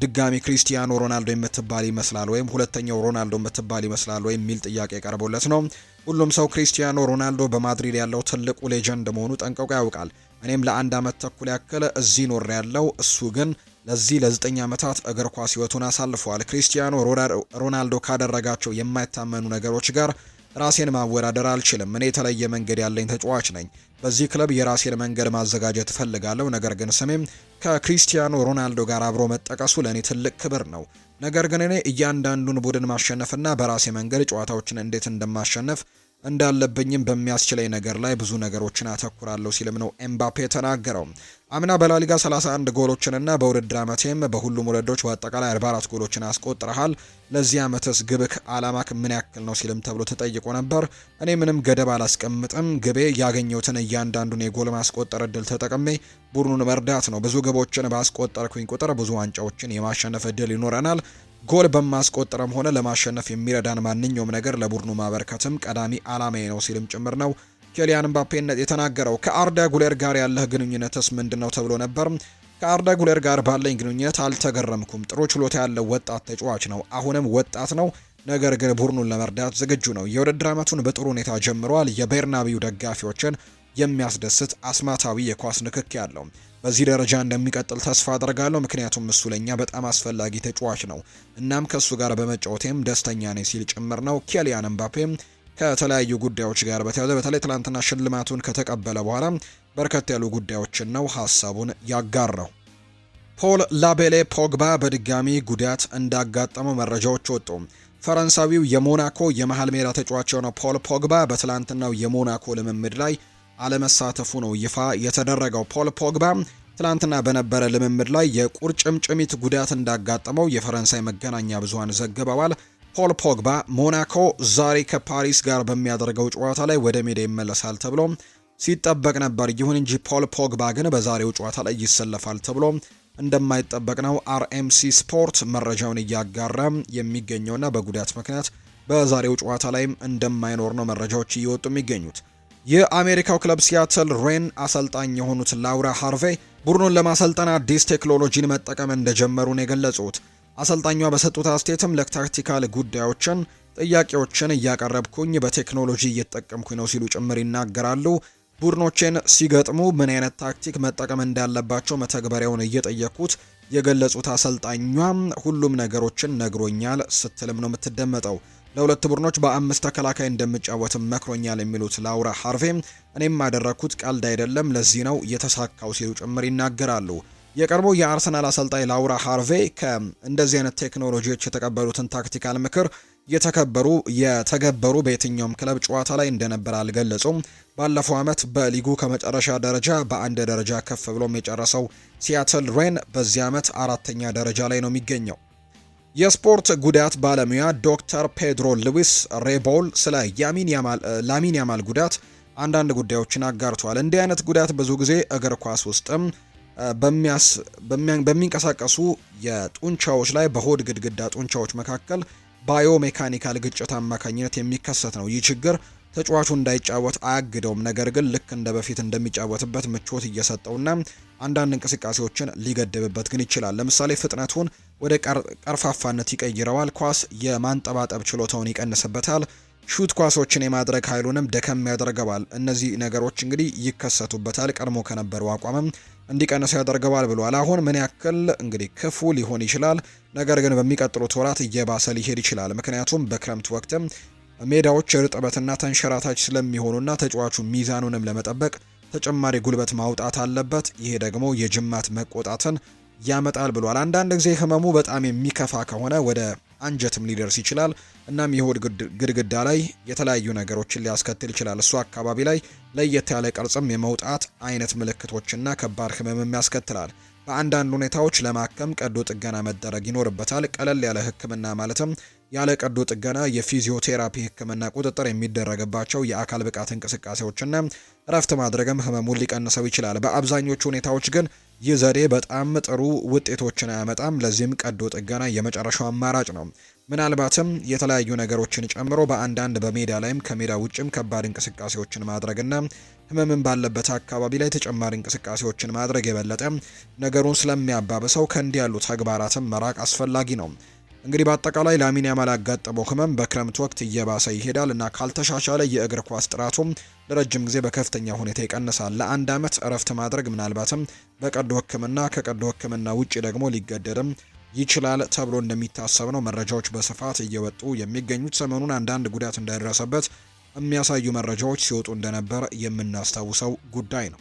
ድጋሚ ክሪስቲያኖ ሮናልዶ የምትባል ይመስላል ወይም ሁለተኛው ሮናልዶ የምትባል ይመስላል ወይም የሚል ጥያቄ ቀርቦለት ነው። ሁሉም ሰው ክሪስቲያኖ ሮናልዶ በማድሪድ ያለው ትልቁ ሌጀንድ መሆኑ ጠንቅቆ ያውቃል። እኔም ለ1 ዓመት ተኩል ያክል እዚህ ኖር ያለው እሱ ግን ለዚህ ለ9 ዓመታት እግር ኳስ ህይወቱን አሳልፏል። ክሪስቲያኖ ሮናልዶ ካደረጋቸው የማይታመኑ ነገሮች ጋር ራሴን ማወዳደር አልችልም። እኔ የተለየ መንገድ ያለኝ ተጫዋች ነኝ። በዚህ ክለብ የራሴን መንገድ ማዘጋጀት እፈልጋለሁ። ነገር ግን ስሜም ከክሪስቲያኖ ሮናልዶ ጋር አብሮ መጠቀሱ ለእኔ ትልቅ ክብር ነው። ነገር ግን እኔ እያንዳንዱን ቡድን ማሸነፍና በራሴ መንገድ ጨዋታዎችን እንዴት እንደማሸነፍ እንዳለብኝም በሚያስችለኝ ነገር ላይ ብዙ ነገሮችን አተኩራለሁ ሲልም ነው ኤምባፔ ተናገረው። አምና በላሊጋ 31 ጎሎችንና በውድድር ዓመቴም በሁሉም ውድድሮች በአጠቃላይ 44 ጎሎችን አስቆጥረሃል። ለዚህ ዓመትስ ግብክ አላማክ ምን ያክል ነው ሲልም ተብሎ ተጠይቆ ነበር። እኔ ምንም ገደብ አላስቀምጥም። ግቤ ያገኘሁትን እያንዳንዱን የጎል ማስቆጠር እድል ተጠቅሜ ቡድኑን መርዳት ነው። ብዙ ግቦችን ባስቆጠርኩኝ ቁጥር ብዙ ዋንጫዎችን የማሸነፍ እድል ይኖረናል። ጎል በማስቆጠርም ሆነ ለማሸነፍ የሚረዳን ማንኛውም ነገር ለቡድኑ ማበርከትም ቀዳሚ አላማዬ ነው ሲልም ጭምር ነው ኬሊያን ምባፔ የተናገረው። ከአርዳ ጉሌር ጋር ያለህ ግንኙነትስ ምንድነው ተብሎ ነበር። ከአርዳ ጉሌር ጋር ባለኝ ግንኙነት አልተገረምኩም። ጥሩ ችሎታ ያለው ወጣት ተጫዋች ነው። አሁንም ወጣት ነው፣ ነገር ግን ቡድኑን ለመርዳት ዝግጁ ነው። የውድድር ዓመቱን በጥሩ ሁኔታ ጀምሯል። የቤርናቢው ደጋፊዎችን የሚያስደስት አስማታዊ የኳስ ንክክ ያለው በዚህ ደረጃ እንደሚቀጥል ተስፋ አደርጋለሁ፣ ምክንያቱም እሱ ለኛ በጣም አስፈላጊ ተጫዋች ነው። እናም ከሱ ጋር በመጫወቴም ደስተኛ ነኝ ሲል ጭምር ነው ኬሊያን ምባፔ ከተለያዩ ጉዳዮች ጋር በተያያዘ በተለይ ትላንትና ሽልማቱን ከተቀበለ በኋላ በርከት ያሉ ጉዳዮችን ነው ሀሳቡን ያጋራው። ፖል ላቤሌ ፖግባ በድጋሚ ጉዳት እንዳጋጠመው መረጃዎች ወጡ። ፈረንሳዊው የሞናኮ የመሃል ሜዳ ተጫዋች የሆነው ፖል ፖግባ በትላንትናው የሞናኮ ልምምድ ላይ አለመሳተፉ ነው ይፋ የተደረገው። ፖል ፖግባ ትላንትና በነበረ ልምምድ ላይ የቁርጭምጭሚት ጉዳት እንዳጋጠመው የፈረንሳይ መገናኛ ብዙሃን ዘግበዋል። ፖል ፖግባ ሞናኮ ዛሬ ከፓሪስ ጋር በሚያደርገው ጨዋታ ላይ ወደ ሜዳ ይመለሳል ተብሎ ሲጠበቅ ነበር። ይሁን እንጂ ፖል ፖግባ ግን በዛሬው ጨዋታ ላይ ይሰለፋል ተብሎ እንደማይጠበቅ ነው አርኤምሲ ስፖርት መረጃውን እያጋራ የሚገኘውና በጉዳት ምክንያት በዛሬው ጨዋታ ላይም እንደማይኖር ነው መረጃዎች እየወጡ የሚገኙት። የአሜሪካው ክለብ ሲያትል ሬን አሰልጣኝ የሆኑት ላውራ ሃርቬ ቡድኑን ለማሰልጠን አዲስ ቴክኖሎጂን መጠቀም እንደጀመሩ ነው የገለጹት። አሰልጣኟ በሰጡት አስተያየትም ለታክቲካል ጉዳዮችን ጥያቄዎችን እያቀረብኩኝ በቴክኖሎጂ እየተጠቀምኩኝ ነው ሲሉ ጭምር ይናገራሉ። ቡድኖችን ሲገጥሙ ምን አይነት ታክቲክ መጠቀም እንዳለባቸው መተግበሪያውን እየጠየኩት የገለጹት አሰልጣኟም ሁሉም ነገሮችን ነግሮኛል ስትልም ነው የምትደመጠው። ለሁለት ቡድኖች በ5 ተከላካይ እንደምጫወትም መክሮኛል የሚሉት ላውራ ሃርቬ እኔም ያደረኩት ቀልድ አይደለም፣ ለዚህ ነው የተሳካው ሲሉ ጭምር ይናገራሉ። የቀድሞ የአርሰናል አሰልጣኝ ላውራ ሃርቬ ከእንደዚህ አይነት ቴክኖሎጂዎች የተቀበሉትን ታክቲካል ምክር የተገበሩ በየትኛውም ክለብ ጨዋታ ላይ እንደነበር አልገለጹም። ባለፈው ዓመት በሊጉ ከመጨረሻ ደረጃ በአንድ ደረጃ ከፍ ብሎም የጨረሰው ሲያትል ሬን በዚህ ዓመት 4ኛ ደረጃ ላይ ነው የሚገኘው። የስፖርት ጉዳት ባለሙያ ዶክተር ፔድሮ ሉዊስ ሬቦል ስለ ላሚን ያማል ጉዳት አንዳንድ ጉዳዮችን አጋርቷል። እንዲህ አይነት ጉዳት ብዙ ጊዜ እግር ኳስ ውስጥም በሚንቀሳቀሱ የጡንቻዎች ላይ በሆድ ግድግዳ ጡንቻዎች መካከል ባዮሜካኒካል ግጭት አማካኝነት የሚከሰት ነው። ይህ ችግር ተጫዋቹ እንዳይጫወት አያግደውም፣ ነገር ግን ልክ እንደ በፊት እንደሚጫወትበት ምቾት እየሰጠውና አንዳንድ እንቅስቃሴዎችን ሊገድብበት ግን ይችላል። ለምሳሌ ፍጥነቱን ወደ ቀርፋፋነት ይቀይረዋል። ኳስ የማንጠባጠብ ችሎታውን ይቀንስበታል። ሹት ኳሶችን የማድረግ ኃይሉንም ደከም ያደርገዋል። እነዚህ ነገሮች እንግዲህ ይከሰቱበታል። ቀድሞ ከነበረው አቋምም እንዲቀንስ ያደርገዋል ብሏል። አሁን ምን ያክል እንግዲህ ክፉ ሊሆን ይችላል፣ ነገር ግን በሚቀጥሉት ወራት እየባሰ ሊሄድ ይችላል። ምክንያቱም በክረምት ወቅትም ሜዳዎች እርጥበትና ተንሸራታች ስለሚሆኑና ተጫዋቹ ሚዛኑንም ለመጠበቅ ተጨማሪ ጉልበት ማውጣት አለበት። ይሄ ደግሞ የጅማት መቆጣትን ያመጣል ብሏል። አንዳንድ ጊዜ ህመሙ በጣም የሚከፋ ከሆነ ወደ አንጀትም ሊደርስ ይችላል። እናም የሆድ ግድግዳ ላይ የተለያዩ ነገሮችን ሊያስከትል ይችላል። እሱ አካባቢ ላይ ለየት ያለ ቅርጽም የመውጣት አይነት ምልክቶችና ከባድ ህመምም ያስከትላል። በአንዳንድ ሁኔታዎች ለማከም ቀዶ ጥገና መደረግ ይኖርበታል። ቀለል ያለ ህክምና ማለትም ያለ ቀዶ ጥገና የፊዚዮቴራፒ ህክምና ቁጥጥር የሚደረግባቸው የአካል ብቃት እንቅስቃሴዎችና እረፍት ማድረግም ህመሙን ሊቀንሰው ይችላል። በአብዛኞቹ ሁኔታዎች ግን ይህ ዘዴ በጣም ጥሩ ውጤቶችን አያመጣም። ለዚህም ቀዶ ጥገና የመጨረሻው አማራጭ ነው። ምናልባትም የተለያዩ ነገሮችን ጨምሮ በአንዳንድ በሜዳ ላይም ከሜዳ ውጭም ከባድ እንቅስቃሴዎችን ማድረግና ህመምን ባለበት አካባቢ ላይ ተጨማሪ እንቅስቃሴዎችን ማድረግ የበለጠ ነገሩን ስለሚያባብሰው ከእንዲህ ያሉ ተግባራትም መራቅ አስፈላጊ ነው። እንግዲህ በአጠቃላይ ላሚን ያማል ያጋጠመው ህመም በክረምት ወቅት እየባሰ ይሄዳል እና ካልተሻሻለ የእግር ኳስ ጥራቱም ለረጅም ጊዜ በከፍተኛ ሁኔታ ይቀንሳል። ለአንድ ዓመት እረፍት ማድረግ ምናልባትም በቀዶ ህክምና ከቀዶ ህክምና ውጪ ደግሞ ሊገደድም ይችላል ተብሎ እንደሚታሰብ ነው መረጃዎች በስፋት እየወጡ የሚገኙት። ሰሞኑን አንዳንድ ጉዳት እንዳደረሰበት የሚያሳዩ መረጃዎች ሲወጡ እንደነበር የምናስታውሰው ጉዳይ ነው።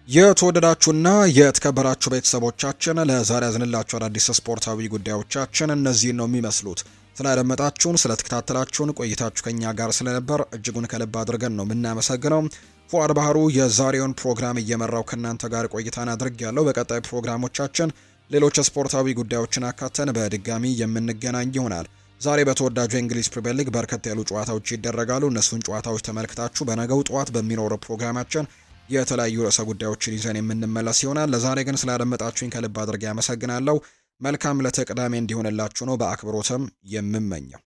የተወደዳችሁና የተከበራችሁ ቤተሰቦቻችን ለዛሬ ያዝንላችሁ አዳዲስ ስፖርታዊ ጉዳዮቻችን እነዚህን ነው የሚመስሉት። ስላደመጣችሁን፣ ስለተከታተላችሁን ቆይታችሁ ከኛ ጋር ስለነበር እጅጉን ከልብ አድርገን ነው የምናመሰግነው። ፉአድ ባህሩ የዛሬውን ፕሮግራም እየመራው ከእናንተ ጋር ቆይታን አድርጌያለሁ። በቀጣይ ፕሮግራሞቻችን ሌሎች ስፖርታዊ ጉዳዮችን አካተን በድጋሚ የምንገናኝ ይሆናል። ዛሬ በተወዳጁ የእንግሊዝ ፕሪምየር ሊግ በርከት ያሉ ጨዋታዎች ይደረጋሉ። እነሱን ጨዋታዎች ተመልክታችሁ በነገው ጠዋት በሚኖረው ፕሮግራማችን የተለያዩ ርዕሰ ጉዳዮችን ይዘን የምንመለስ ይሆናል። ለዛሬ ግን ስላደመጣችሁኝ ከልብ አድርጌ ያመሰግናለሁ። መልካም ለተቅዳሜ እንዲሆንላችሁ ነው በአክብሮትም የምመኘው።